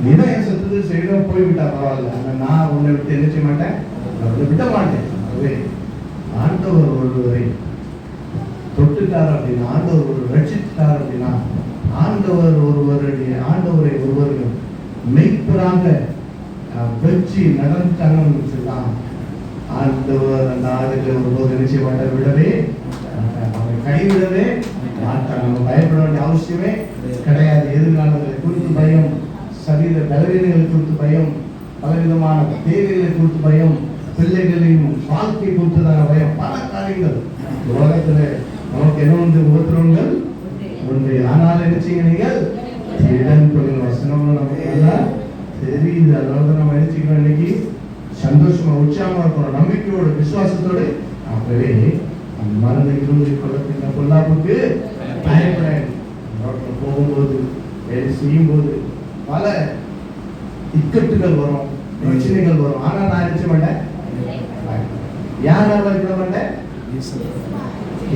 நீதான் என் சொத்து செய்யணும் போய்விட்டா பரவாயில்ல, ஆனால் நான் உன்னை விட்டு என்ன செய்ய மாட்டேன், அவரை விட மாட்டேன். ஆகவே ஆண்டவர் ஒருவரை தொட்டுட்டார் அப்படின்னா, ஆண்டவர் ஒரு ரட்சித்தார் அப்படின்னா, ஆண்டவரை ஒருவர்கள் மெய்ப்பராக வச்சு நடந்துட்டாங்கன்னு சொல்லலாம். ஆண்டவர் அந்த ஆளுகளை ஒருபோது நினைச்ச மாட்டார், விடவே அவங்க கைவிடவே மாட்டாங்க. நம்ம பயப்பட வேண்டிய அவசியமே கிடையாது. எதிர்காலங்களை குறித்து பயம், சரீர பலவீனங்களை குறித்து பயம், பலவிதமான தேவைகளை குறித்து பயம், பிள்ளைகளின் வாழ்க்கை குறித்ததான பயம், பல காரியங்கள் உலகத்துல நமக்கு என்ன உண்டு, உபத்திரவங்கள் உண்டு. ஆனால் என்ன செய்யுங்க, நீங்கள் இடம் கொள்ளுங்க. வசனம் நமக்கு நல்லா தெரியுது. அதனால நம்ம நினைச்சுக்கிறோம், இன்னைக்கு சந்தோஷமா உற்சாகமா இருக்கணும், நம்பிக்கையோட விசுவாசத்தோடு. ஆகவே மரண இரும்பை கொள்ளத்தின் பொல்லாப்புக்கு பயப்படேன். போகும்போது வேலை செய்யும் போது பல இக்கட்டுகள் வரும், பிரச்சனைகள் வரும். ஆனா நான் நினைச்ச மாட்டேன், யாரால இருக்க மாட்டேன்,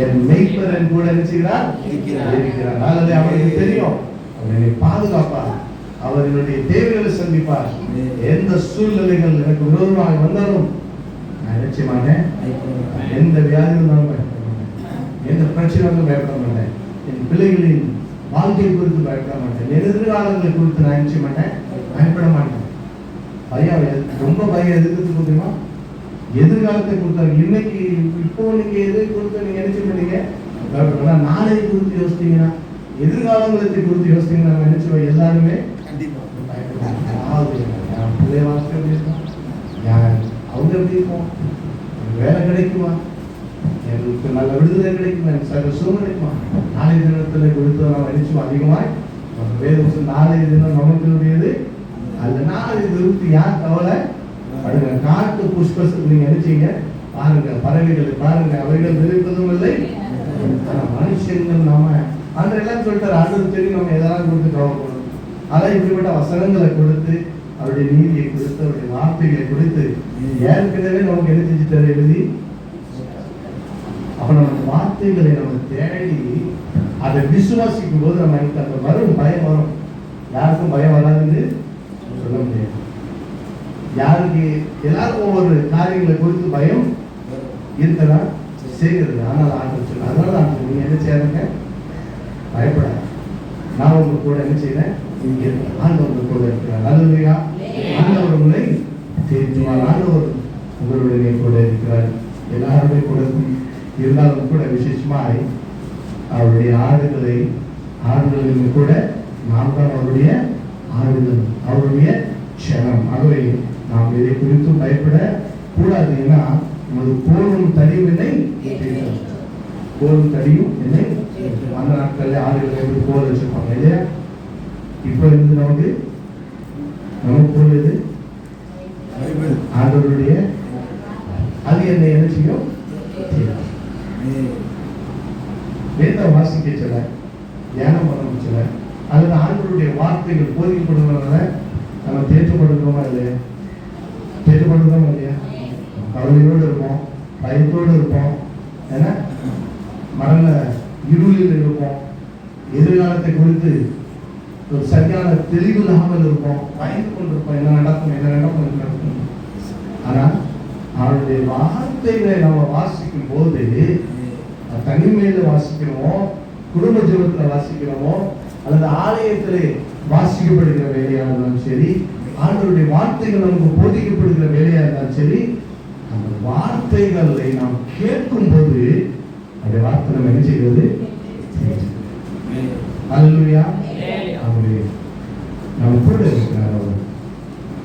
என் மெய்ப்பரன் கூட நினைச்சுகிறார் இருக்கிறார். அதனால அவருக்கு தெரியும் அவர் என்னை பாதுகாப்பார், அவர் என்னுடைய தேவைகளை சந்திப்பார். எந்த சூழ்நிலைகள் எனக்கு விரோதமாக வந்தாலும் நான் நினைச்ச மாட்டேன், எந்த வியாதி இருந்தாலும் பயப்பட மாட்டேன், எந்த பிரச்சனை வந்து பயப்பட மாட்டேன், என் பிள்ளைகளின் வாழ்க்கை குறித்து பயப்பட மாட்டேன், எதிர்காலங்களை குறித்து நான் நினைச்ச மாட்டேன், பயப்பட மாட்டேன். பயம் ரொம்ப பயம் எதுக்கு தெரியுமா? எதிர்காலத்தை கொடுத்தாங்க. இன்னைக்கு இப்போ நீங்க எதை கொடுத்து நீங்க நினைச்சு பண்ணீங்க பயப்பட, நாளை குறித்து யோசித்தீங்கன்னா, எதிர்காலங்களை குறித்து யோசித்தீங்கன்னா நம்ம நினைச்சு எல்லாருமே பிள்ளைய வாசிக்க எப்படி இருக்கும், அவங்க எப்படி இருக்கும், வேலை கிடைக்குமா, எனக்கு நல்ல விடுதலை கிடைக்குமா, எனக்கு சக சுகம் கிடைக்குமா, நாளைய தினத்துல கொடுத்து நம்ம நினைச்சோம் அதிகமாய் வேறு நாளைய தினம் நமக்கு உடையது அல்ல. நாளைய திருப்தி யார் கவலை படுங்க. காட்டு புஷ்பத்துக்கு நீங்க நினைச்சீங்க பாருங்க, பறவைகளை பாருங்க, அவைகள் விரிப்பதும் இல்லை, மனுஷங்கள் நாம அன்றெல்லாம் சொல்லிட்டாரு. ஆண்டவர் தெரியும் நம்ம எதெல்லாம் கொடுத்து கவலைப்படும். அதான் இப்படிப்பட்ட வசனங்களை கொடுத்து அவருடைய நீதியை கொடுத்து அவருடைய வார்த்தைகளை கொடுத்து ஏற்கனவே நமக்கு என்ன செஞ்சுட்டாரு எழுதி. அப்ப நம்ம வார்த்தைகளை நம்ம தேடி அதை விசுவாசிக்கும் போது நம்ம அந்த வரும் பயம் வரும். யாருக்கும் பயம் வராதுன்னு சொல்ல முடியாது. யாருக்கு எல்லாருக்கும் ஒவ்வொரு காரியங்களை குறித்து பயம் இருக்கலாம் செய்கிறது. ஆனால் ஆண்டு சொல்ல, அதனால தான் நீங்க என்ன செய்யறீங்க, பயப்படாது, நான் உங்க கூட என்ன செய்யறேன், ஆண்டவர் கூட இருக்கிறார். அல்லேலூயா. ஆண்டவர் உங்களை தேற்றுவார், ஆண்டவர் உங்களுடைய கூட இருக்கிறார். எல்லாருமே கூட இருந்தாலும் கூட விசேஷமாய் அவருடைய ஆடுகளிலும் கூட நாம் தான் அவருடைய ஆடுகள், அவருடைய க்ஷணம். ஆகவே நாம் இதை குறித்து பயப்பட கூடாது. ஏன்னா நமது கோலும் தடியும் என்னை கோலும் தடியும் என்னை அந்த நாட்கள்ல ஆடுகளை எப்படி கோல் வச்சிருப்பாங்க இல்லையா? இப்ப இருந்து நமக்கு கோல் எது? ஆண்டவருடைய அது என்ன செய்யும்? வேத வாசிக்க சொல்ல, தியானம் பண்ண சொல்ல, அல்லது ஆண்டவருடைய வார்த்தைகள் போதிக்கப்படுவதால நம்ம தேற்றப்படுகிறோமா இல்லையா? தேற்றப்படுகிறோமா இல்லையா? கவலையோடு இருப்போம், பயத்தோடு இருப்போம், ஏன்னா மரண இருளில் இருப்போம், எதிர்காலத்தை குறித்து ஒரு சரியான தெளிவு இல்லாமல் இருப்போம், பயந்து கொண்டிருப்போம், என்ன நடக்கும். ஆனா அவருடைய வார்த்தைகளை நம்ம வாசிக்கும் போது தனிமையில வாசிக்கிறோமோ, குடும்ப ஜீவத்துல வாசிக்கிறோமோ, அல்லது ஆலயத்திலே வாசிக்கப்படுகிற வேலையா இருந்தாலும் சரி, ஆண்டவருடைய வார்த்தைகள் நமக்கு போதிக்கப்படுகிற வேலையா இருந்தாலும் சரி, அந்த வார்த்தைகளை நாம் கேட்கும் போது அந்த வார்த்தை நம்ம என்ன செய்வது? அல்லேலூயா. நம்ம கூட இருக்கிறார்,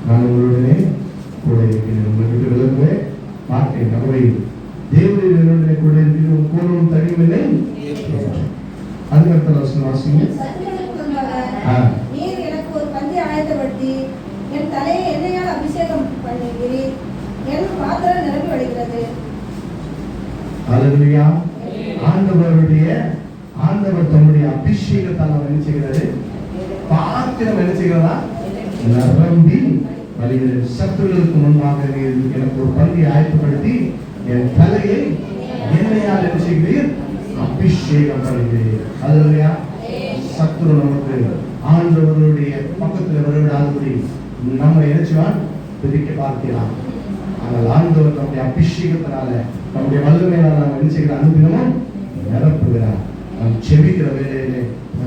நான் உங்களுடனே கூட இருக்கிறேன், உங்களுக்கு விளங்குவே மாட்டேன். நம்மை தேவனுடைய என்னுடைய கூட இருக்கிறோம், கோலும் தனிமையிலே அதுக்கடுத்த வசனம் வாசிங்க. நீர் எனக்கு ஒரு பந்தி ஆயத்தப்படுத்தி என் தலையை எண்ணெயால் அபிஷேகம் பண்ணுகிறீர், என் பாத்திரம் நிரம்பி வழிகிறது. அல்லேலூயா. ஆண்டவர் தம்முடைய அபிஷேகத்தால் அவர் என்ன செய்கிறாரு? பாத்திரம் என்ன செய்கிறதா? நிரம்பி வழிகிறது. சத்துருக்களுக்கு முன்பாக எனக்கு ஒரு பந்தி ஆயத்தப்படுத்தி என் தலையை எண்ணெயால் என்ன செய்கிறீர்? அபிஷேகம் பண்ணுகிறீர். அல்லேலூயா. சத்துரு நமக்கு ஆண்டவருடைய பக்கத்தில் வருவிடாதபடி நம்ம நினைச்சுவான் பிரிக்க பார்க்கலாம். ஆனால் ஆண்டவர் நம்முடைய அபிஷேகத்தினால நம்முடைய வல்லமையினால் நாம் என்ன செய்கிற அனுதினமும் நிரப்புகிறார். நாம் செபிக்கிற வேலையிலே,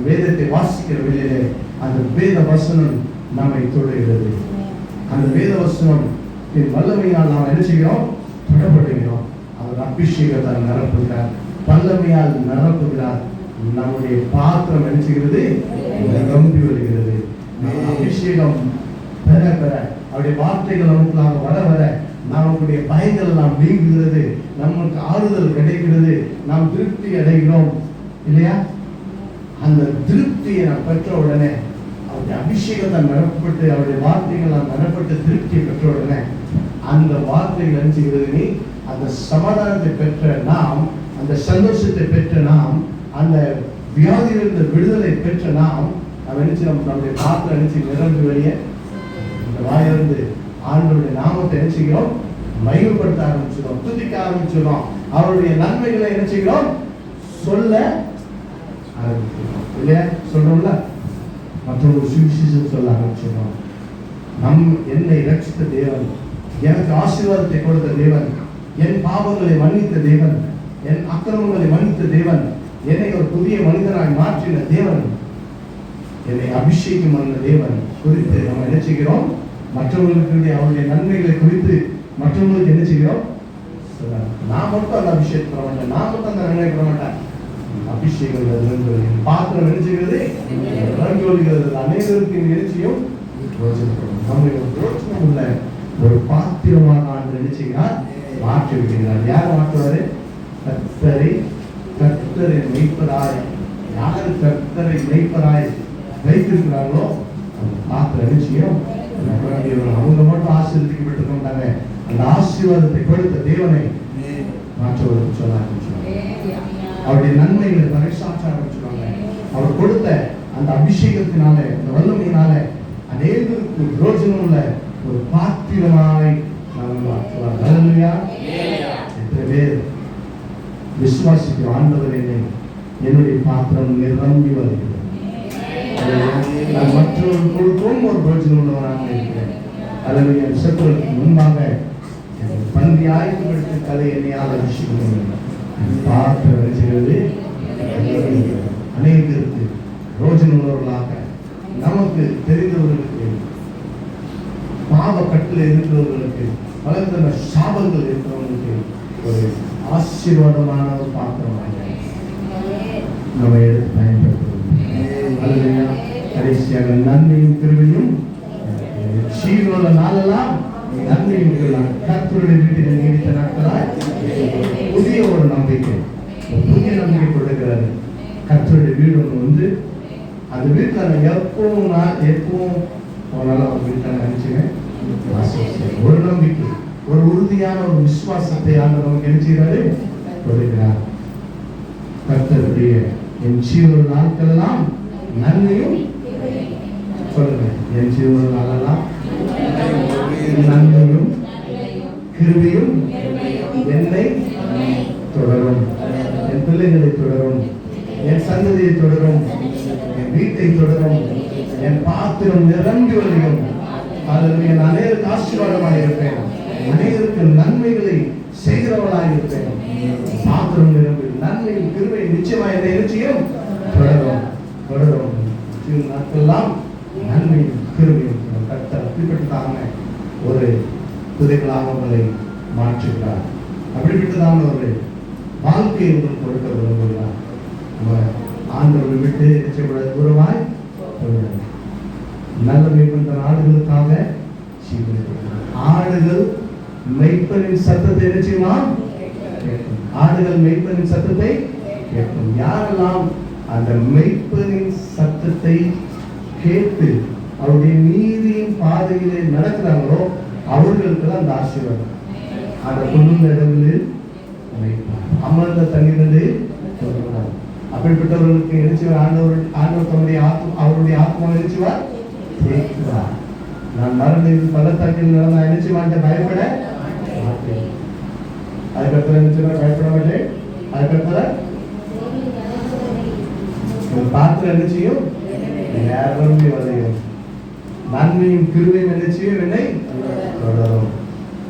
வேதத்தை வாசிக்கிற வேலையிலே அந்த வேத வசனம் நம்மை தொடுகிறது. அந்த வேத வசனம் வல்லமையால் நாம் என்ன செய்கிறோம்? தொடப்படுகிறோம். அவர் அபிஷேகத்தால் நிரப்புகிறார், வல்லமையால் நிரப்புகிறார். நம்முடைய பாத்திரம் என்ன செய்கிறது? நிரம்பி வருகிறது. அபிஷேகம் பெற பெற அவருடைய வார்த்தைகள் நமக்குள்ளாக வர வர நம்முடைய பயங்கள் எல்லாம் நீங்குகிறது, நமக்கு ஆறுதல் கிடைக்கிறது, நாம் திருப்தி அடைகிறோம் இல்லையா? அந்த திருப்தியை நாம் பெற்ற உடனே, அவருடைய அபிஷேகத்தால் நிரப்பப்பட்டு அவருடைய வார்த்தைகள் நாம் நிரப்பட்டு திருப்தியை பெற்ற உடனே அந்த வார்த்தைகள் என்ன செய்கிறது? நீ அந்த சமாதானத்தை பெற்ற நாம், அந்த சந்தோஷத்தை பெற்ற நாம், அந்த வியாதியிலிருந்து விடுதலை பெற்ற நாம் நம்முடைய பாத்திரம் நினைச்சு நிரம்பி வெளியே இந்த வாயிலிருந்து ஆண்டவருடைய நாமத்தை என்ன செய்கிறோம்? மகிமைப்படுத்த ஆரம்பிச்சிடும், துதிக்க ஆரம்பிச்சிடும், அவருடைய நன்மைகளை என்ன செய்கிறோம்? சொல்ல ஆரம்பிச்சிருக்கோம் இல்லையா? சொல்றோம்ல, மற்றவங்க சுவிசேஷம் சொல்ல ஆரம்பிச்சிருக்கோம். என்னை ரட்சித்த தேவன், எனக்கு ஆசீர்வாதத்தை கொடுத்த தேவன், என் பாவங்களை மன்னித்த தேவன், என் அக்கிரமங்களை மன்னித்த தேவன், என்னை ஒரு புதிய மனிதனாய் மாற்றின தேவன், என்னை அபிஷேகம் பண்ண தேவன் குறித்து நம்ம என்ன செய்கிறோம்? மற்றவர்களுக்கு அவருடைய நன்மைகளை குறித்து மற்றவங்களுக்கு என்ன செய்கிறோம்? நான் மட்டும் அந்த அபிஷேகம் பெற மாட்டேன், நான் மட்டும் அந்த நன்மை பெற மாட்டேன். அபிஷேகம் பாத்திரம் என்ன செய்கிறது? வருகிறது. அனைவருக்கு நிகழ்ச்சியும் நம்முடைய உள்ள ஒரு பாத்திரமாக ஆண்டு என்ன செய்கிறார்? மாற்றி விடுகிறார். யார் மாற்றுவாரு? கர்த்தரை மெய்ப்பராய். யார் கர்த்தரை மெய்ப்பராய் வைத்திருக்கிறார்களோ அந்த பாத்திரம் நிச்சயம் அவங்க மட்டும் ஆசீர்வதிக்கப்பட்டு மாட்டாங்க. அந்த ஆசீர்வாதத்தை கொடுத்த தேவனை மாற்றுவதற்கு சொல்ல ஆரம்பிச்சுவாங்க. அவருடைய நன்மைகளை பறைசாற்ற ஆரம்பிச்சுவாங்க. அவர் கொடுத்த அந்த அபிஷேகத்தினால, அந்த வல்லமையினால அநேகருக்கு பிரயோஜனம் உள்ள ஒரு பாத்திரமாய் நாம் மாற்றுவார். ஹல்லேலூயா. எத்தனை பேர் விசுவாசிக்கிற ஆண்டவர் என்னுடைய பாத்திரம் நிரம்பி வருகிறது, நான் மற்றவர்களுக்கும் ஒரு பிரயோஜனம் உள்ளவராக இருக்கிறேன். அல்லது என் சத்துருக்கு முன்பாக பன்றி ஆய்வுபடுத்தி கதை என்னையால் அபிஷேகம் பாத்திரம் நினைச்சுகிறது. அநேகருக்கு பிரயோஜனம் உள்ளவர்களாக, நமக்கு தெரிந்தவர்களுக்கு, பாவ கட்டில் இருக்கிறவர்களுக்கு, பலவிதமான சாபங்கள் இருக்கிறவர்களுக்கு ஒரு ஆசீர்வாதமான ஒரு பாத்திரமாக நம்ம எடுத்து பயன்படுத்துவோம். கடைசியாக நன்மையும் கிருபையும் சீரோல நாளெல்லாம் நன்மையும் கர்த்தருடைய வீட்டில் நீடித்த நாட்களாய் புதிய ஒரு நம்பிக்கை, புதிய நம்பிக்கை கொடுக்கிறாரு. கர்த்தருடைய வீடு ஒன்று வந்து அந்த வீட்டில் எப்பவும் போனாலும் அவங்க வீட்டில் நினைச்சுவேன் ஒரு நம்பிக்கை, ஒரு உறுதியான ஒரு விசுவாசத்தை ஆண்டு நமக்கு நினைச்சுகிறாரு கொடுக்கிறார். கர்த்தருடைய என் சீரோல நாட்கள் எல்லாம் நன்மையும் சொல்லுங்க, என் ஜீவன நாளெல்லாம் நன்மையும் கிருபையும் என்னை தொடரும், என் பிள்ளைகளை தொடரும், என் சந்ததியை தொடரும், என் வீட்டை தொடரும், என் பாத்திரம் நிரம்பி வழியும். அதில் என் அநேகருக்கு ஆசீர்வாதமாக இருப்பேன், அநேகருக்கு நன்மைகளை செய்கிறவளாக இருப்பேன். பாத்திரம் நிரம்பி நன்மையும் கிருபை நிச்சயமாக என்னை நிச்சயம் தொடரும் தொடரும். நாட்கெல்லாம் நன்மையும் கிருபையும் கர்த்தர் அப்படிப்பட்டதான ஒரு புதைகளாக உங்களை மாற்றுகிறார். அப்படிப்பட்டதான ஒரு வாழ்க்கையை உங்களுக்கு கொடுக்க விரும்புகிறார். நம்ம ஆண்டவரை விட்டு நிச்சயப்பட தூரமாய் நல்ல மேம்பட்ட ஆடுகளுக்காக ஆடுகள் மெய்ப்பனின் சத்தத்தை நிச்சயமா கேட்கும். ஆடுகள் மெய்ப்பனின் சத்தத்தை கேட்கும். யாரெல்லாம் அந்த மெய்ப்பனின் சத்தத்தை கேட்டு அவருடைய நீதியின் பாதையிலே நடக்கிறாங்களோ அவர்களுக்கு அந்த ஆசீர்வாதம். அந்த புல்லுள்ள இடங்களில் அமர்ந்த தண்ணீரில் அப்படிப்பட்டவர்களுக்கு நினைச்சுவார் ஆண்டவர் தன்னுடைய அவருடைய ஆத்மாவை நினைச்சுவார் கேட்கிறார். நான் மரணத்தில் பள்ளத்தாக்கில் நடந்த நினைச்சு மாட்டேன், பயப்பட மாட்டேன். அதுக்கப்புறம் நினைச்சுவார் பயப்பட மாட்டேன். அதுக்கப்புறம் பாத்திரம் என்ன செய்யும்? நேரமே வரையும். நன்மையும் கிருபையும் என்ன செய்யும்? என்னை தொடரும்.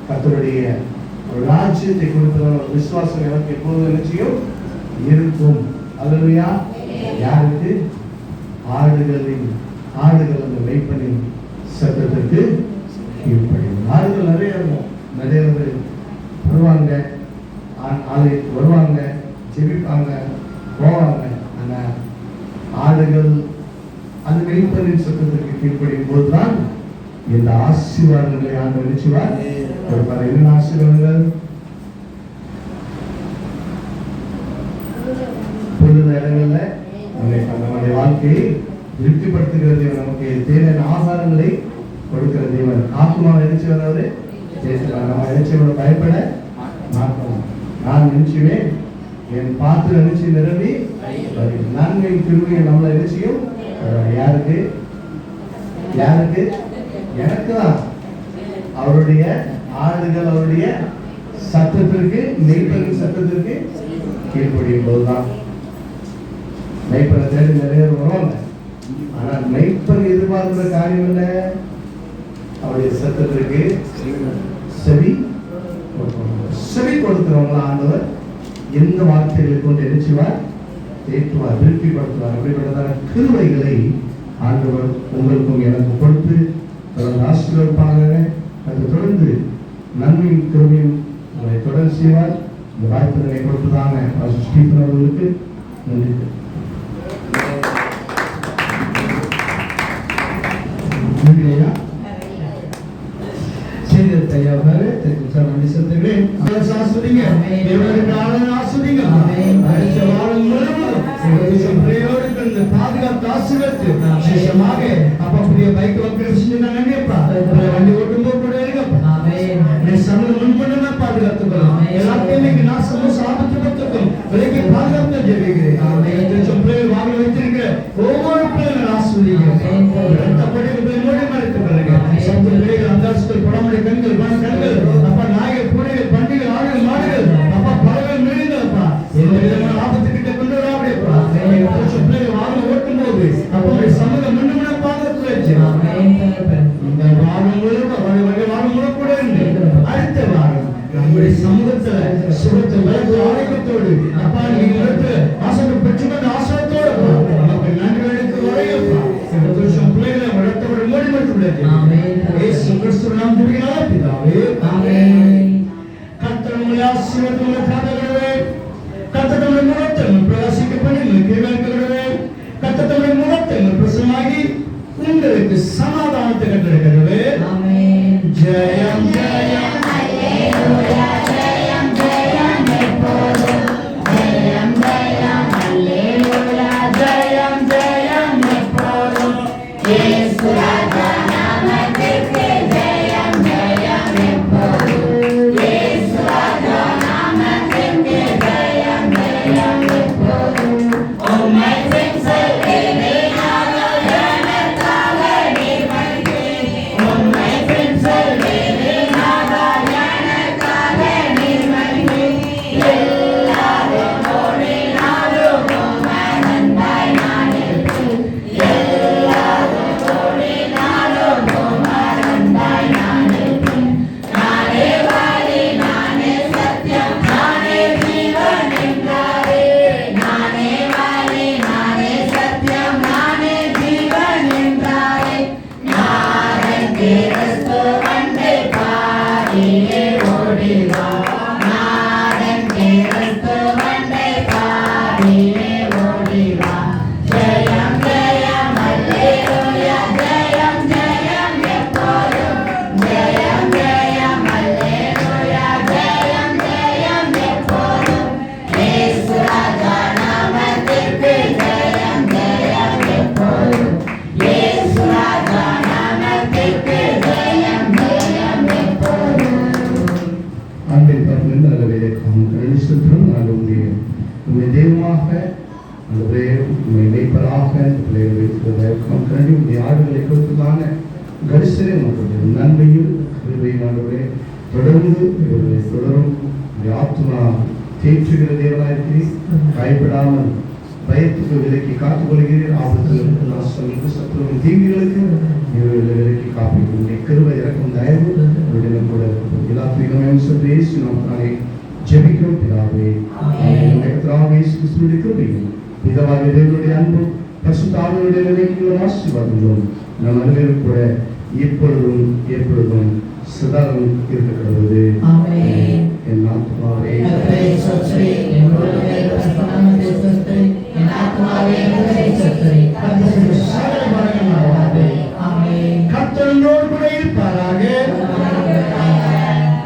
கர்த்தருடைய ராஜ்யத்தை கொடுத்த விசுவாசம் எனக்கு எப்பொழுது என்ன செய்யும்? இருக்கும். அல்லேலூயா. யாருக்கு? ஆடுகள் அந்த மெய்ப்பனின் சத்தத்திற்கு கீழ்ப்படியும். ஆடுகள் நிறைய இருக்கும். நிறைய வருவாங்க, ஆலயத்துக்கு வருவாங்க, ஜெபிப்பாங்க, போவாங்க. ஆனால் ஆடுகள் அந்த மெய்ப்பனின் சத்தத்திற்கு கீழ்ப்படியும் போதுதான் இந்த ஆசீர்வாதங்களை ஆண்டு நினைச்சுவார். ஒரு பல என்ன ஆசீர்வாதங்கள்? பொழுது இடங்கள்ல நம்முடைய வாழ்க்கையை திருப்திப்படுத்துகிற தேவன், நமக்கு தேவையான ஆகாரங்களை கொடுக்கிற தேவன். ஆத்மாவை நினைச்சு வராது நம்ம நினைச்சவனை பயப்பட மாட்டோம். நான் நினைச்சுவேன் என் பாத்திரம் நினைச்சு நிரம்பி நன்மை திரும்பிய நம்மளை நினைச்சியும் யாருக்கு? யாருக்கு? எனக்கு தான். அவருடைய ஆடுகள் அவருடைய சத்தத்திற்கு மெய்ப்பனின் சத்தத்திற்கு கீழ்ப்படியும் போதுதான் மெய்ப்பனை தேடி நிறைய வருவாங்க. ஆனால் மெய்ப்பன் எதிர்பார்க்கிற காரியம் என்ன? அவருடைய சத்தத்திற்கு செவி கொடுக்கிறவங்கள ஆண்டவர் எந்த வார்த்தைகளை கொண்டு என்ன செய்வார்? தேற்றுவார், திருப்திப்படுத்துவார். அப்படிப்பட்டதான கிருபைகளை ஆண்டவர் உங்களுக்கும் எனக்கு கொடுத்து தொடர்ந்து ஆசீர்வதிப்பாங்க. அது தொடர்ந்து நன்மையும் கிருபையும் உங்களை தொடர்ந்து செய்வார். இந்த வாய்ப்புகளை கொடுத்ததான ஸ்டீபன் அவர்களுக்கு நன்றி. வண்டி ஓட்டும் கூட பாதுகாத்துக்கலாம். எல்லாத்தையுமே நாசமும் சாபத்துக்கும் விலைக்கு பாதுகாத்து ஜெபிக்கிறேன். வாங்க வைத்திருக்கிற ஒவ்வொரு பிள்ளைகளும் ஆஸ்வதிக்கப்படி மூடி மறைத்து பாருங்க. சத்து பிள்ளைகள் அந்தாசுகள் படமுடைய கண்கள் அப்பா நாய்கள் பூனைகள் பண்டிகள் ஆடுகள் மாடுகள் அப்பா பறவைகள் மிருகங்கள் அப்பா எந்த விதமான ஆபத்துக்கிட்ட கொண்டு வராப்படியப்பா பிள்ளைகள் வாங்க ஓட்டும் போது அப்பா சமூகம் முன்னுமுன பாதுகாத்து வச்சு இந்த வாரம் முழுக்க கூட இருந்து அடுத்த வாரம் நம்முடைய சமூகத்துல சுகத்தை வளர்த்து ஆரோக்கியத்தோடு அப்பா நீங்க வளர்த்து ஆசைகள் பெற்றுக்கொண்ட ஆசையத்தோடு நமக்கு நன்றி எடுத்து வரையப்பா இந்த வருஷம் பிள்ளைகளை வளர்த்தோடு மூடி மட்டும் இயேசு கிறிஸ்து நாம் துதிக்கிறோம் பிதாவே. ஆமென். கர்த்தர் உங்களை ஆசீர்வதித்து காத்துக்கொள்ளவே. கர்த்தர் உங்களை முகத்தை பிரகாசிக்க பண்ணி கிருபையாக்கவே. கர்த்தர் உங்களை முகத்தை பிரசன்னமாகி உங்களுக்கு சமாதானத்தை கட்டளையிடவே. ஆமென். ஜெயம் ஜெயம் ஹல்லேலூயா. ஜெயம் ஜெயம் எப்போதும். ஜெயம் ஜெயம் ஹல்லேலூயா. ஜெயம் ஜெயம் எப்போதும். இயேசு ராஜா நாமத்திற்கு ஜெயம் ஜெயம் எப்போதும். இயேசு ராஜா நாமத்திற்கு ஜெயம் ஜெயம் எப்போதும். உம்மை செல்வேனே ஆடுகளை கொடுத்ததான கரிசனை மற்றும் நன்மையும் கிருபையுமானவரே தொடர்ந்து இவர்களை தொடரும். ஆத்மா தேற்றுகிற தேவனாயிருக்கிறீர். கைப்படாமல் பயத்துக்கு விலக்கி காத்துக் கொள்கிறீர். ஆபத்துகளுக்கு நாசங்களுக்கு சத்துருவின் தீங்குகளுக்கு இவர்களை விலக்கி காப்பிக்கும் கிருபை இறக்கும் தயவு இவர்களிடம் கூட எல்லாத்துக்கும் சொல்லி நாமத்தினாலே ஜெபிக்கிறோம் பிதாவே. கிருபையும் பிதாவாகிய தேவனுடைய அன்பும் பரிசுத்தாவியுடைய நிலைக்கும் ஆசீர்வாதங்களும் நம் அனைவரும் கூட எப்பொழுதும் எப்பொழுதும் சதாவும் இருக்கிறது. என் ஆத்மாவே கர்த்தரோடு கூட இருப்பாராக.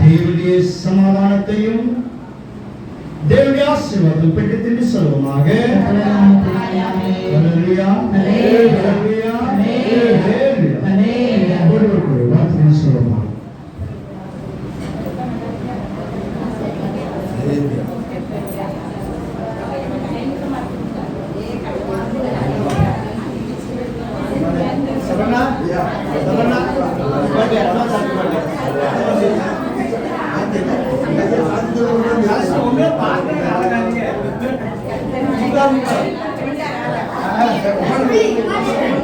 தேவனுடைய சமாதானத்தையும் தேவனுடைய ஆசீர்வாதம் பெற்று திண்டு சொல்வோமாக. Yes,